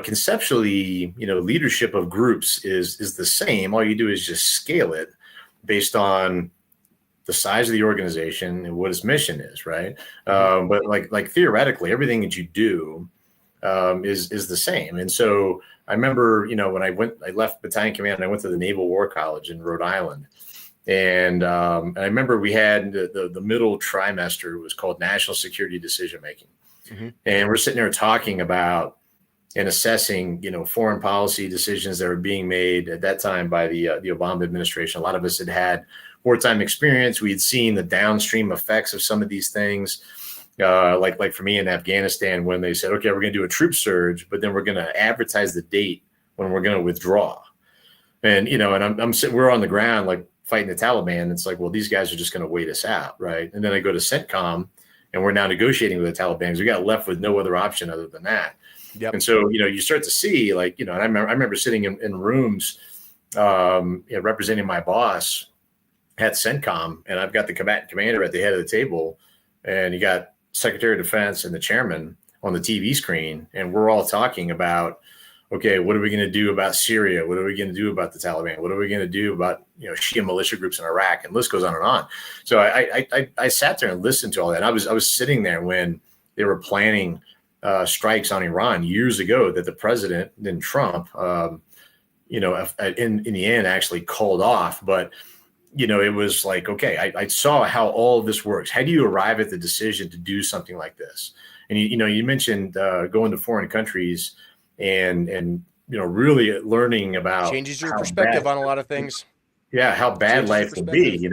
conceptually, leadership of groups is the same. All you do is just scale it based on the size of the organization and what its mission is, right? But like theoretically, everything that you do is the same. And so I remember, when I left battalion command and I went to the Naval War College in Rhode Island, And I remember we had the middle trimester was called National Security Decision Making. Mm-hmm. And we're sitting there talking about and assessing, foreign policy decisions that were being made at that time by the Obama administration. A lot of us had wartime experience. We had seen the downstream effects of some of these things. Like for me in Afghanistan, when they said, okay, we're going to do a troop surge, but then we're going to advertise the date when we're going to withdraw. And, and I'm sitting, we're on the ground, like fighting the Taliban. It's like, well, these guys are just going to wait us out. Right. And then I go to CENTCOM and we're now negotiating with the Taliban. We got left with no other option other than that. Yep. And so, you start to see like, and I remember sitting in rooms, representing my boss at CENTCOM, and I've got the combatant commander at the head of the table, and you got Secretary of Defense and the chairman on the TV screen. And we're all talking about, okay, what are we going to do about Syria? What are we going to do about the Taliban? What are we going to do about, Shia militia groups in Iraq? And the list goes on and on. So I sat there and listened to all that. And I was sitting there when they were planning strikes on Iran years ago that the president, then Trump, in the end actually called off. But, it was like, okay, I saw how all of this works. How do you arrive at the decision to do something like this? And, you mentioned going to foreign countries and really learning about changes your perspective on a lot of things. Yeah, how bad life will be,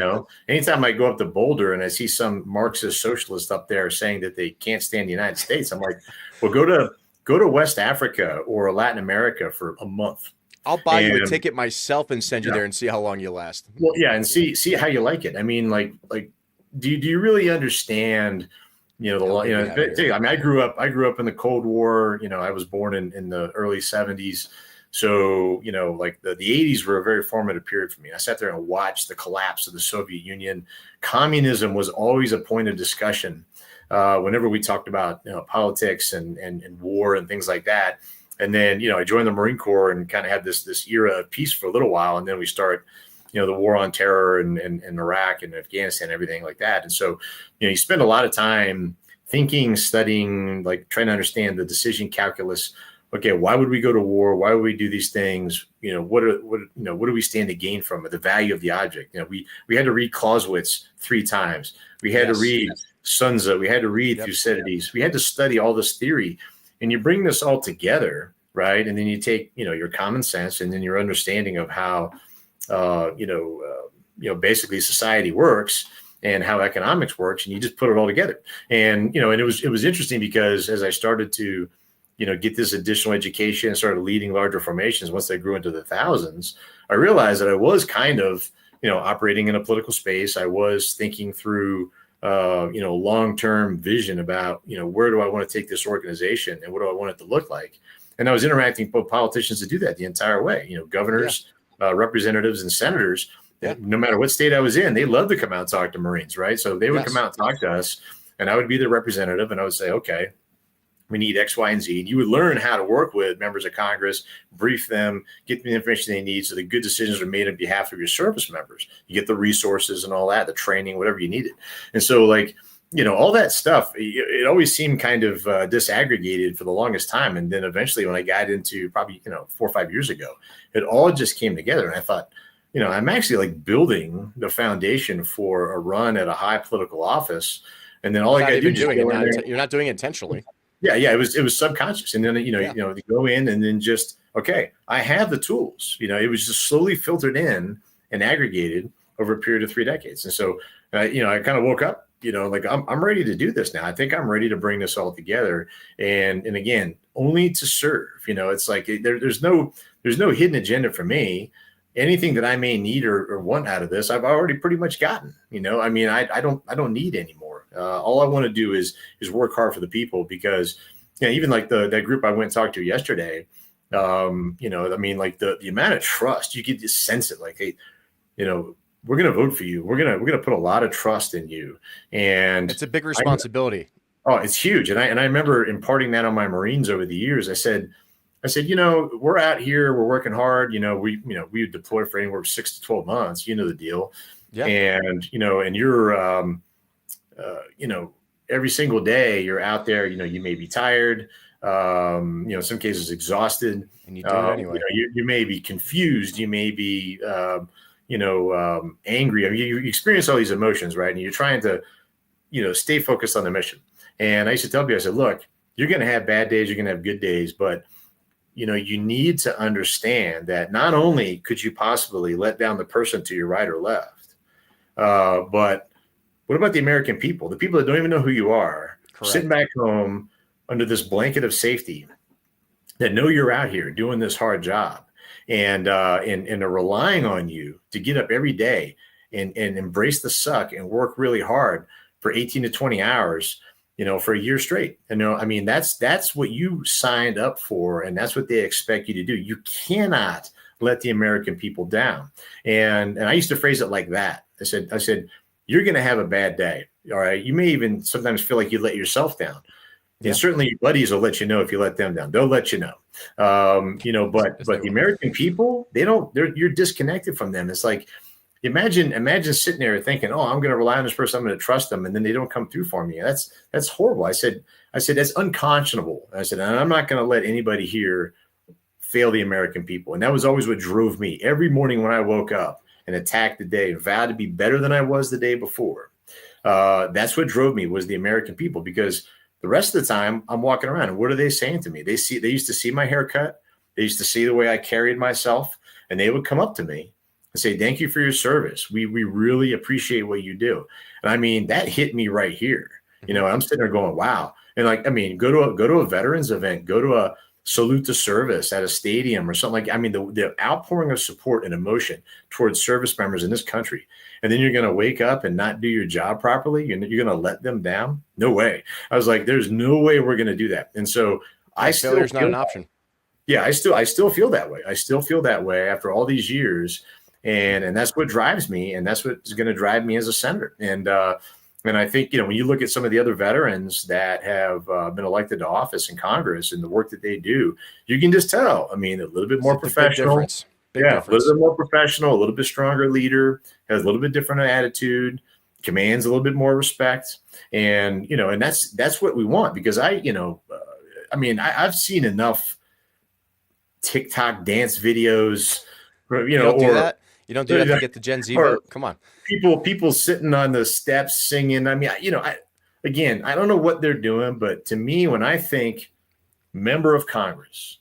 Anytime I go up to Boulder and I see some Marxist socialist up there saying that they can't stand the United States, I'm like, well, go to West Africa or Latin America for a month. I'll buy you a ticket myself and send you there and see how long you last. Well, yeah, and see how you like it. I mean, like, do you really understand? I mean, I grew up in the Cold War. I was born in the early 70s. So, like the 80s were a very formative period for me. I sat there and watched the collapse of the Soviet Union. Communism was always a point of discussion whenever we talked about politics and war and things like that. And then, I joined the Marine Corps and kind of had this era of peace for a little while. And then we start, the war on terror in Iraq and Afghanistan, everything like that. And so, you spend a lot of time thinking, studying, like trying to understand the decision calculus. Okay, why would we go to war? Why would we do these things? What do we stand to gain from it? The value of the object. We had to read Clausewitz 3 times. We had to read Sun Tzu. We had to read Thucydides. We had to study all this theory. And you bring this all together, right? And then you take, your common sense and then your understanding of how, basically society works and how economics works, and you just put it all together. And, and it was interesting because as I started to, get this additional education and started leading larger formations, once they grew into the thousands, I realized that I was kind of, operating in a political space. I was thinking through, long-term vision about, where do I want to take this organization and what do I want it to look like? And I was interacting with politicians to do that the entire way, governors, representatives, and senators. Yeah. No matter what state I was in, they loved to come out and talk to Marines, right? So they would come out and talk to us, and I would be their representative, and I would say, okay, we need X, Y, and Z. And you would learn how to work with members of Congress, brief them, get the information they need so the good decisions are made on behalf of your service members. You get the resources and all that, the training, whatever you needed. And so, like, all that stuff, it always seemed kind of disaggregated for the longest time. And then eventually when I got into probably, 4 or 5 years ago, it all just came together. And I thought, I'm actually like building the foundation for a run at a high political office. And then all I got to do is you're not doing it intentionally. Yeah. It was subconscious. And then, you go in and then just, okay, I have the tools, it was just slowly filtered in and aggregated over a period of 3 decades. And so, I kind of woke up, like I'm ready to do this now. I think I'm ready to bring this all together. And again, only to serve, it's like there's no hidden agenda for me. Anything that I may need or want out of this, I've already pretty much gotten, I don't need anymore. All I want to do is work hard for the people because, even like that group I went and talked to yesterday, like the amount of trust, you could just sense it. Like, hey, we're going to vote for you. We're going to put a lot of trust in you. And it's a big responsibility. It's huge. And I remember imparting that on my Marines over the years. I said, we're out here, we're working hard. We deploy for anywhere from 6 to 12 months. You know the deal. Yeah. And, and you're, every single day you're out there, you may be tired, in some cases exhausted. And you do it anyway. You may be confused. You may be, angry. I mean, you experience all these emotions, right? And you're trying to, stay focused on the mission. And I used to tell people, I said, look, you're going to have bad days, you're going to have good days, but you need to understand that not only could you possibly let down the person to your right or left, but what about the American people, the people that don't even know who you are, Correct. sitting back home under this blanket of safety that know you're out here doing this hard job and are relying on you to get up every day and embrace the suck and work really hard for 18 to 20 hours, for a year straight. And I mean, that's what you signed up for, and that's what they expect you to do. You cannot let the American people down. And I used to phrase it like that. I said, you're going to have a bad day. All right. You may even sometimes feel like you let yourself down. Yeah. And certainly your buddies will let you know if you let them down. They'll let you know. But the American people, you're disconnected from them. It's like, imagine sitting there thinking, oh, I'm going to rely on this person, I'm going to trust them, and then they don't come through for me. That's horrible. I said that's unconscionable. I said, and I'm not going to let anybody here fail the American people. And that was always what drove me every morning when I woke up and attacked the day and vowed to be better than I was the day before. That's what drove me, was the American people, because the rest of the time I'm walking around and what are they saying to me? They used to see my haircut. They used to see the way I carried myself, and they would come up to me and say, thank you for your service. We really appreciate what you do. And I mean, that hit me right here. I'm sitting there going, wow. And go to a veterans event, go to a salute to service at a stadium or something like, I mean, the outpouring of support and emotion towards service members in this country. And then you're going to wake up and not do your job properly. You're going to let them down? No way. I was like, there's no way we're going to do that. And so failure not an option. Yeah, I still feel that way. I still feel that way after all these years. And that's what drives me, and that's what's going to drive me as a senator. And I think, when you look at some of the other veterans that have been elected to office in Congress and the work that they do, you can just tell. I mean, a little bit more professional. Big difference. A little bit more professional, a little bit stronger leader, has a little bit different attitude, commands a little bit more respect. And, and that's what we want, because I've seen enough TikTok dance videos, You don't do that? You don't do that to get the Gen Z vote? Come on. People sitting on the steps singing. I mean, I don't know what they're doing, but to me, when I think member of Congress,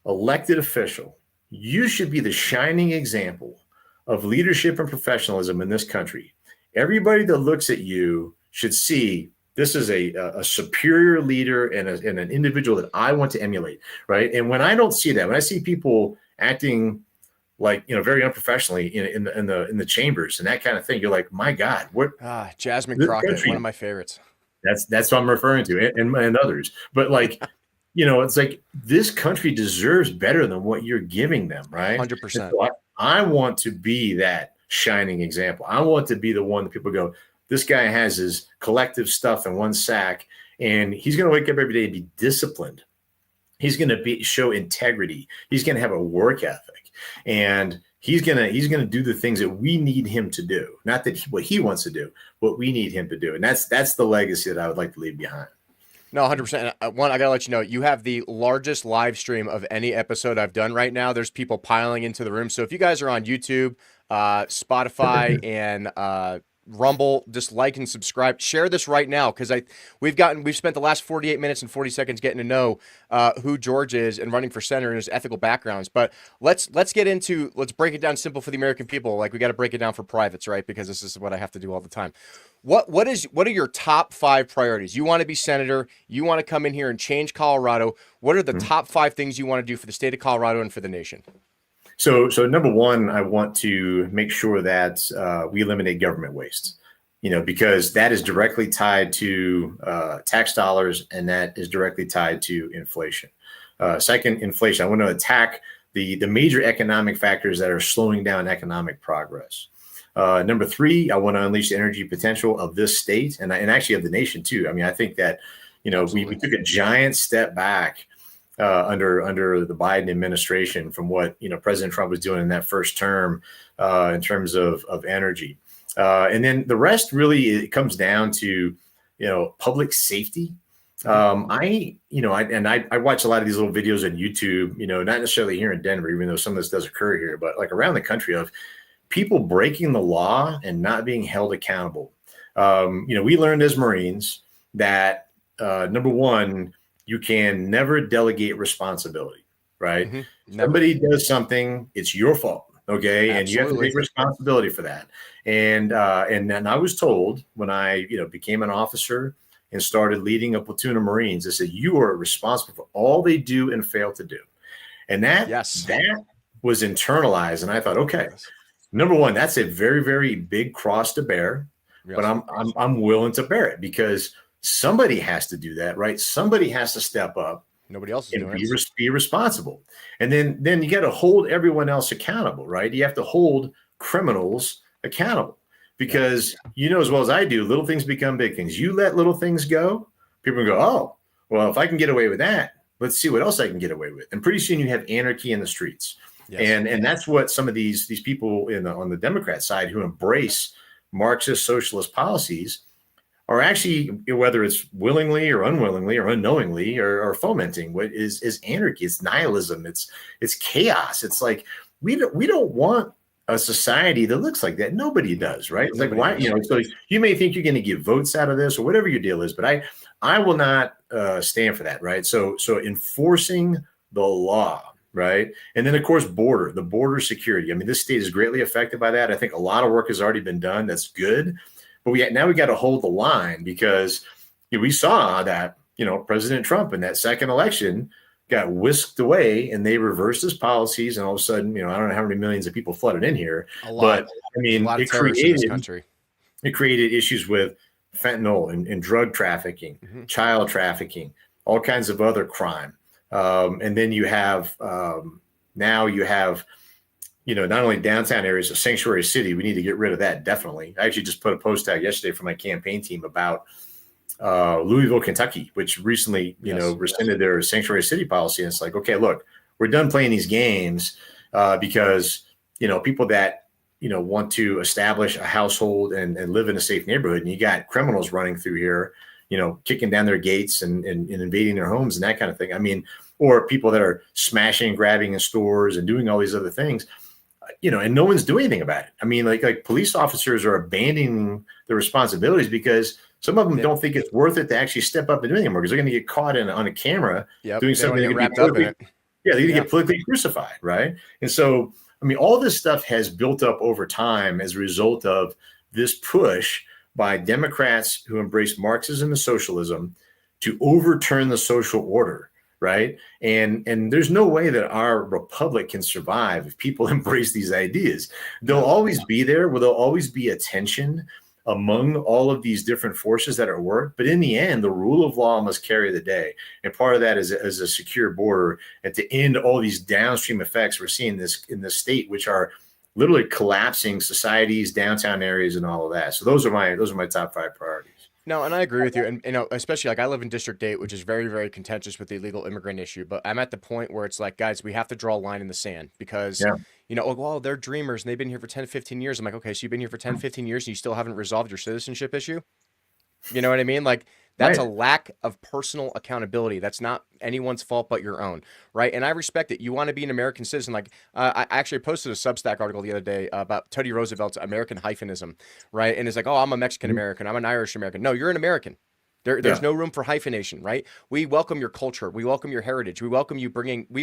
elected official, you should be the shining example of leadership and professionalism in this country. Everybody that looks at you should see this is a superior leader and an individual that I want to emulate, right? And when I don't see that, when I see people acting like, very unprofessionally in the chambers and that kind of thing, you're like, my God, what? Jasmine Crockett, one of my favorites. That's what I'm referring to, and others. But it's like this country deserves better than what you're giving them, right? 100%. So I want to be that shining example. I want to be the one that people go, this guy has his collective stuff in one sack, and he's going to wake up every day and be disciplined. He's going to show integrity. He's going to have a work ethic, and he's going to do the things that we need him to do. Not that what he wants to do, what we need him to do. And that's the legacy that I would like to leave behind. No, 100%. One, I got to let you know, you have the largest live stream of any episode I've done right now. There's people piling into the room. So if you guys are on YouTube, Spotify, and Rumble, just like and subscribe. Share this right now, because we've spent the last 48 minutes and 40 seconds getting to know who George is and running for senator and his ethical backgrounds. But let's break it down simple for the American people. Like, we got to break it down for privates, right? Because this is what I have to do all the time. What are your top 5 priorities? You want to be senator. You want to come in here and change Colorado. What are the top 5 things you want to do for the state of Colorado and for the nation? So number one, I want to make sure that we eliminate government waste, because that is directly tied to tax dollars, and that is directly tied to inflation. Second, inflation. I want to attack the major economic factors that are slowing down economic progress. Number 3, I want to unleash the energy potential of this state and actually of the nation too. I mean, I think that, we took a giant step back under the Biden administration from what President Trump was doing in that first term in terms of energy, and then the rest really it comes down to public safety. I watch a lot of these little videos on YouTube, not necessarily here in Denver, even though some of this does occur here, but like around the country of people breaking the law and not being held accountable. We learned as Marines that number one, you can never delegate responsibility, right? Mm-hmm. Somebody does something, it's your fault. Okay. Absolutely. And you have to take responsibility for that. And then I was told when I, became an officer and started leading a platoon of Marines, they said, you are responsible for all they do and fail to do. And that was internalized. And I thought, okay, number one, that's a very, very big cross to bear, but I'm willing to bear it because somebody has to do that, right? Somebody has to step up. Nobody else is doing it. Be responsible. And then you got to hold everyone else accountable, right? You have to hold criminals accountable because as well as I do, little things become big things. You let little things go, people go, oh, well, if I can get away with that, let's see what else I can get away with. And pretty soon you have anarchy in the streets. Yes. And that's what some of these people on the Democrat side who embrace Marxist socialist policies are actually, whether it's willingly or unwillingly or unknowingly or fomenting what is anarchy. It's nihilism. It's chaos. It's like we don't want a society that looks like that. Nobody does, right? It's like why so you may think you're going to get votes out of this or whatever your deal is, but I will not stand for that, right? So enforcing the law, right? And then of course the border security. I mean, this state is greatly affected by that. I think a lot of work has already been done. That's good. But now we got to hold the line because we saw that, President Trump in that second election got whisked away and they reversed his policies. And all of a sudden, I don't know how many millions of people flooded in here. A lot. But I mean, it created issues with fentanyl and drug trafficking, child trafficking, all kinds of other crime. And then you have not only downtown areas of Sanctuary City, we need to get rid of that. Definitely. I actually just put a post out yesterday for my campaign team about Louisville, Kentucky, which recently, rescinded their Sanctuary City policy. And it's like, okay, look, we're done playing these games because, people that, want to establish a household and live in a safe neighborhood. And you got criminals running through here, kicking down their gates and invading their homes and that kind of thing. I mean, or people that are smashing and grabbing in stores and doing all these other things. And no one's doing anything about it. I mean, like police officers are abandoning their responsibilities because some of them don't think it's worth it to actually step up and do anything more because they're going to get caught on a camera doing something. Get wrapped up in it. Yeah, they're going to get politically crucified, right? And so, I mean, all this stuff has built up over time as a result of this push by Democrats who embrace Marxism and socialism to overturn the social order. Right. And there's no way that our republic can survive if people embrace these ideas. They'll always be there. There'll always be a tension among all of these different forces that are at work. But in the end, the rule of law must carry the day. And part of that is a secure border and to end all these downstream effects we're seeing in this state, which are literally collapsing societies, downtown areas, and all of that. So those are my top 5 priorities. No, and I agree with you. And, especially like I live in District 8, which is very, very contentious with the illegal immigrant issue. But I'm at the point where it's like, guys, we have to draw a line in the sand because, well, they're dreamers and they've been here for 10, 15 years. I'm like, okay, so you've been here for 10, 15 years and you still haven't resolved your citizenship issue? You know what I mean? Like, that's a lack of personal accountability. That's not anyone's fault but your own, right? And I respect it. You want to be an American citizen. Like, I actually posted a Substack article the other day about Teddy Roosevelt's American hyphenism, right? And it's like, oh, I'm a Mexican American. I'm an Irish American. No, you're an American. There's no room for hyphenation, right? We welcome your culture. We welcome your heritage. We welcome you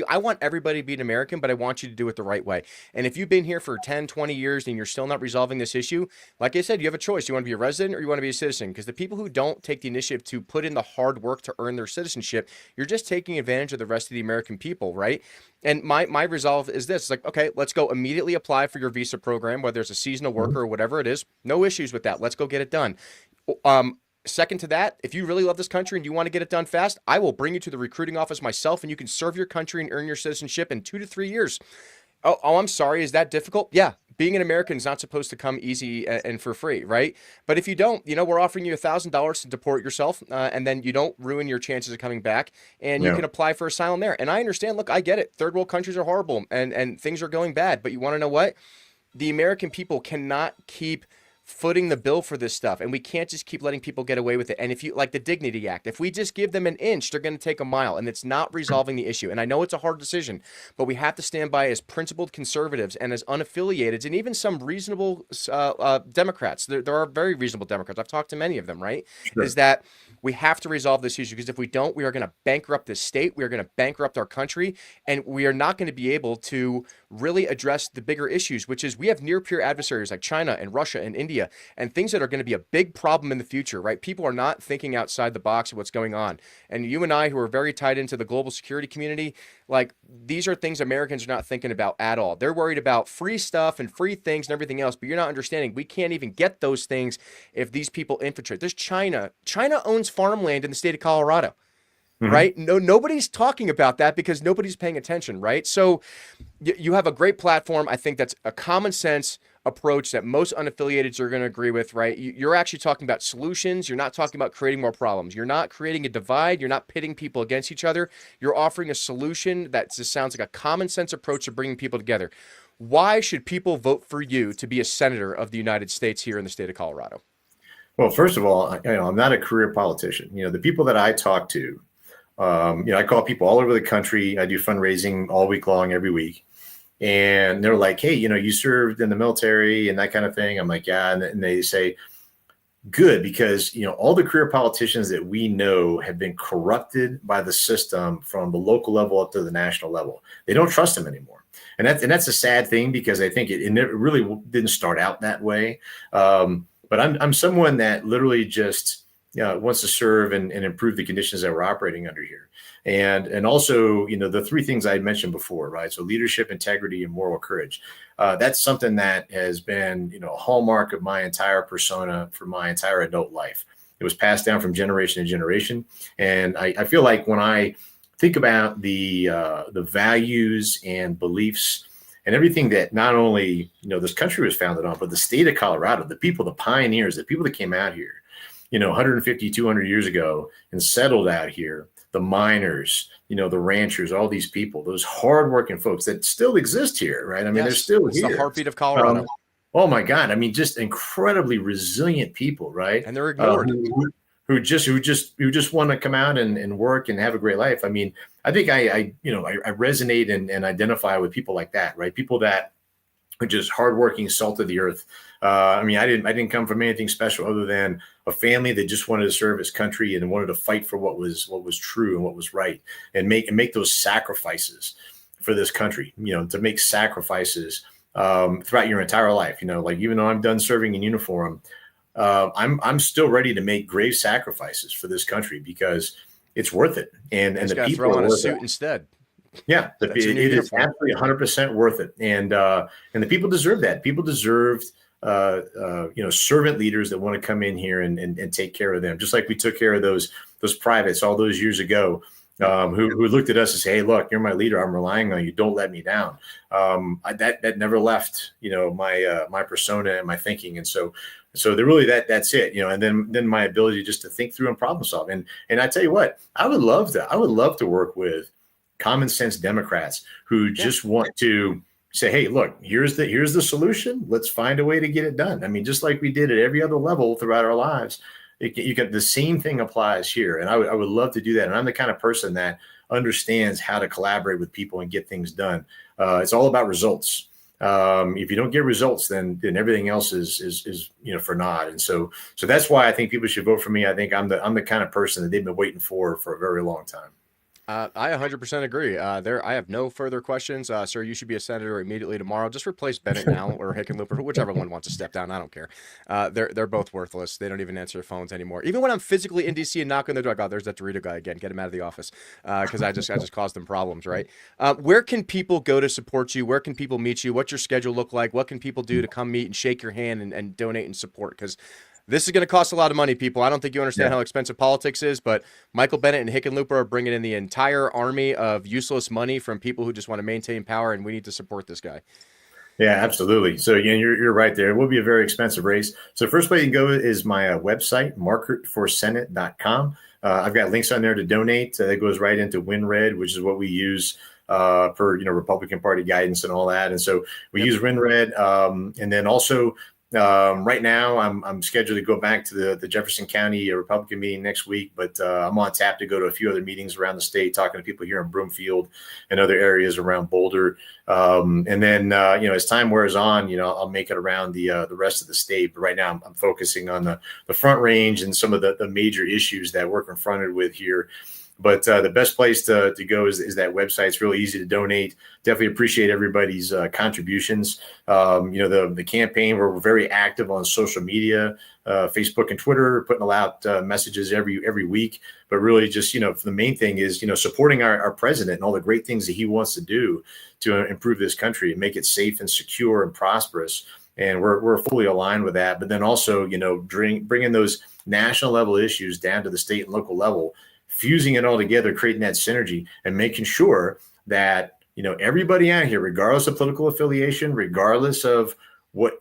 I want everybody to be an American, but I want you to do it the right way. And if you've been here for 10, 20 years and you're still not resolving this issue, like I said, you have a choice. You want to be a resident or you want to be a citizen? Because the people who don't take the initiative to put in the hard work to earn their citizenship, you're just taking advantage of the rest of the American people, right? And my resolve is this. It's like, okay, let's go immediately apply for your visa program, whether it's a seasonal worker or whatever it is. No issues with that. Let's go get it done. Second to that, if you really love this country and you want to get it done fast, I will bring you to the recruiting office myself and you can serve your country and earn your citizenship in 2 to 3 years. Oh, I'm sorry. Is that difficult? Yeah. Being an American is not supposed to come easy and for free, right? But if you don't, we're offering you $1,000 to deport yourself and then you don't ruin your chances of coming back and you can apply for asylum there. And I understand, look, I get it. Third world countries are horrible and things are going bad. But you want to know what? The American people cannot keep footing the bill for this stuff, and we can't just keep letting people get away with it. And if you like the Dignity Act, if we just give them an inch, they're going to take a mile, and it's not resolving the issue. And I know it's a hard decision, but we have to stand by as principled conservatives and as unaffiliated, and even some reasonable Democrats. There are very reasonable Democrats. I've talked to many of them, right? Sure. Is that we have to resolve this issue, because if we don't, we are going to bankrupt this state. We are going to bankrupt our country, and we are not going to be able to really address the bigger issues, which is we have near peer adversaries like China and Russia and India, and things that are going to be a big problem in the future, right? People are not thinking outside the box of what's going on. And you and I, who are very tied into the global security community, like, these are things Americans are not thinking about at all. They're worried about free stuff and free things and everything else, but you're not understanding we can't even get those things if these people infiltrate. There's China. China owns farmland in the state of Colorado. Right? Nobody's talking about that because nobody's paying attention, right? So you have a great platform. I think that's a common sense approach that most unaffiliateds are going to agree with, right? You're actually talking about solutions. You're not talking about creating more problems. You're not creating a divide. You're not pitting people against each other. You're offering a solution that just sounds like a common sense approach to bringing people together. Why should people vote for you to be a senator of the United States here in the state of Colorado? Well, first of all, I'm not a career politician. The people that I talk to, I call people all over the country. I do fundraising all week long, every week. And they're like, hey, you served in the military and that kind of thing. I'm like, yeah. And they say, good, because, all the career politicians that we know have been corrupted by the system from the local level up to the national level. They don't trust them anymore. And that's a sad thing, because I think it really didn't start out that way. But I'm someone that literally just wants to serve and improve the conditions that we're operating under here. And also, the three things I mentioned before, right? So leadership, integrity, and moral courage. That's something that has been, a hallmark of my entire persona for my entire adult life. It was passed down from generation to generation. And I feel like when I think about the values and beliefs and everything that not only, this country was founded on, but the state of Colorado, the people, the pioneers, the people that came out here, 150, 200 years ago and settled out here, the miners, the ranchers, all these people, those hardworking folks that still exist here, right? I mean, they're still here. It's the heartbeat of Colorado. Oh my God. I mean, just incredibly resilient people, right? And they're ignored. Who just want to come out and work and have a great life. I mean, I think I resonate and identify with people like that, right? People that are just hardworking, salt of the earth. I didn't come from anything special other than a family that just wanted to serve its country and wanted to fight for what was true and what was right, and make those sacrifices for this country. To make sacrifices throughout your entire life. Like, even though I'm done serving in uniform, I'm still ready to make grave sacrifices for this country, because it's worth it. And the people throw on are a worth suit it. Instead. Yeah, it is absolutely 100% worth it. And the people deserve that. People deserved, servant leaders that want to come in here and take care of them, just like we took care of those privates all those years ago, who looked at us and say, hey, look, you're my leader. I'm relying on you. Don't let me down. That never left, my persona and my thinking. And so that's it, and then my ability just to think through and problem solve. And I tell you what, I would love to work with common sense Democrats who just want to say, hey, look, here's the solution. Let's find a way to get it done. I mean, just like we did at every other level throughout our lives, the same thing applies here. And I would love to do that. And I'm the kind of person that understands how to collaborate with people and get things done. It's all about results. If you don't get results, then everything else is for naught. And so that's why I think people should vote for me. I think I'm the kind of person that they've been waiting for a very long time. I 100% agree. I have no further questions. Sir, you should be a senator immediately tomorrow. Just replace Bennett now, or Hickenlooper, whichever one wants to step down. I don't care. They're both worthless. They don't even answer their phones anymore. Even when I'm physically in DC and knock on their door, oh, there's that DeRito guy again. Get him out of the office, because I just caused them problems, right? Where can people go to support you? Where can people meet you? What's your schedule look like? What can people do to come meet and shake your hand and donate and support? Because this is going to cost a lot of money, people. I don't think you understand how expensive politics is, but Michael Bennett and Hickenlooper are bringing in the entire army of useless money from people who just want to maintain power, and we need to support this guy. Yeah, absolutely. So you're right there. It will be a very expensive race. So the first place you can go is my website, markertforsenate.com. I've got links on there to donate. That goes right into WinRed, which is what we use for Republican Party guidance and all that. And so we use WinRed, and then also Right now, I'm scheduled to go back to the Jefferson County Republican meeting next week, but I'm on tap to go to a few other meetings around the state, talking to people here in Broomfield and other areas around Boulder. And then, as time wears on, I'll make it around the rest of the state. But right now, I'm focusing on the Front Range and some of the major issues that we're confronted with here. But the best place to go is that website. It's really easy to donate. Definitely appreciate everybody's contributions. The campaign, we're very active on social media, Facebook and Twitter, putting out messages every week. But really just, the main thing is, supporting our president and all the great things that he wants to do to improve this country and make it safe and secure and prosperous. And we're fully aligned with that. But then also, bringing those national level issues down to the state and local level, fusing it all together, creating that synergy and making sure that, everybody out here, regardless of political affiliation, regardless of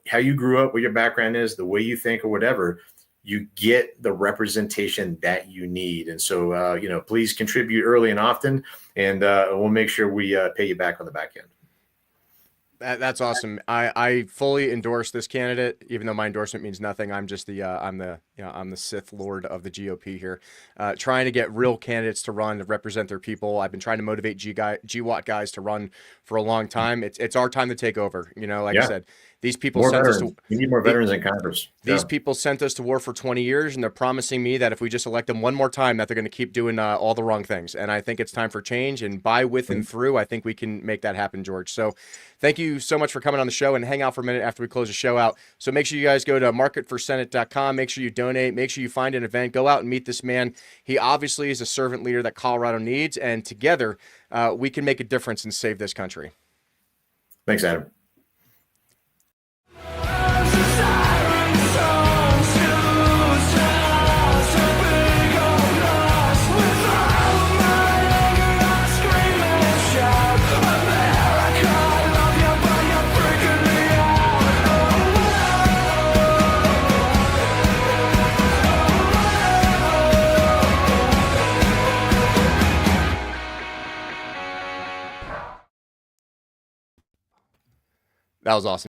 how you grew up, what your background is, the way you think or whatever, you get the representation that you need. And so, please contribute early and often, and we'll make sure we pay you back on the back end. That's awesome. I fully endorse this candidate, even though my endorsement means nothing. I'm just I'm the Sith Lord of the GOP here, trying to get real candidates to run to represent their people. I've been trying to motivate GWAT guys to run for a long time. It's our time to take over. I said, these people sent us to. We need more veterans in Congress. These people sent us to war for 20 years, and they're promising me that if we just elect them one more time, that they're going to keep doing all the wrong things. And I think it's time for change. And by, with, and through, I think we can make that happen, George. So thank you so much for coming on the show, and hang out for a minute after we close the show out. So make sure you guys go to marketforsenate.com. Make sure you donate. Make sure you find an event. Go out and meet this man. He obviously is a servant leader that Colorado needs, and together we can make a difference and save this country. Thanks, Adam. That was awesome.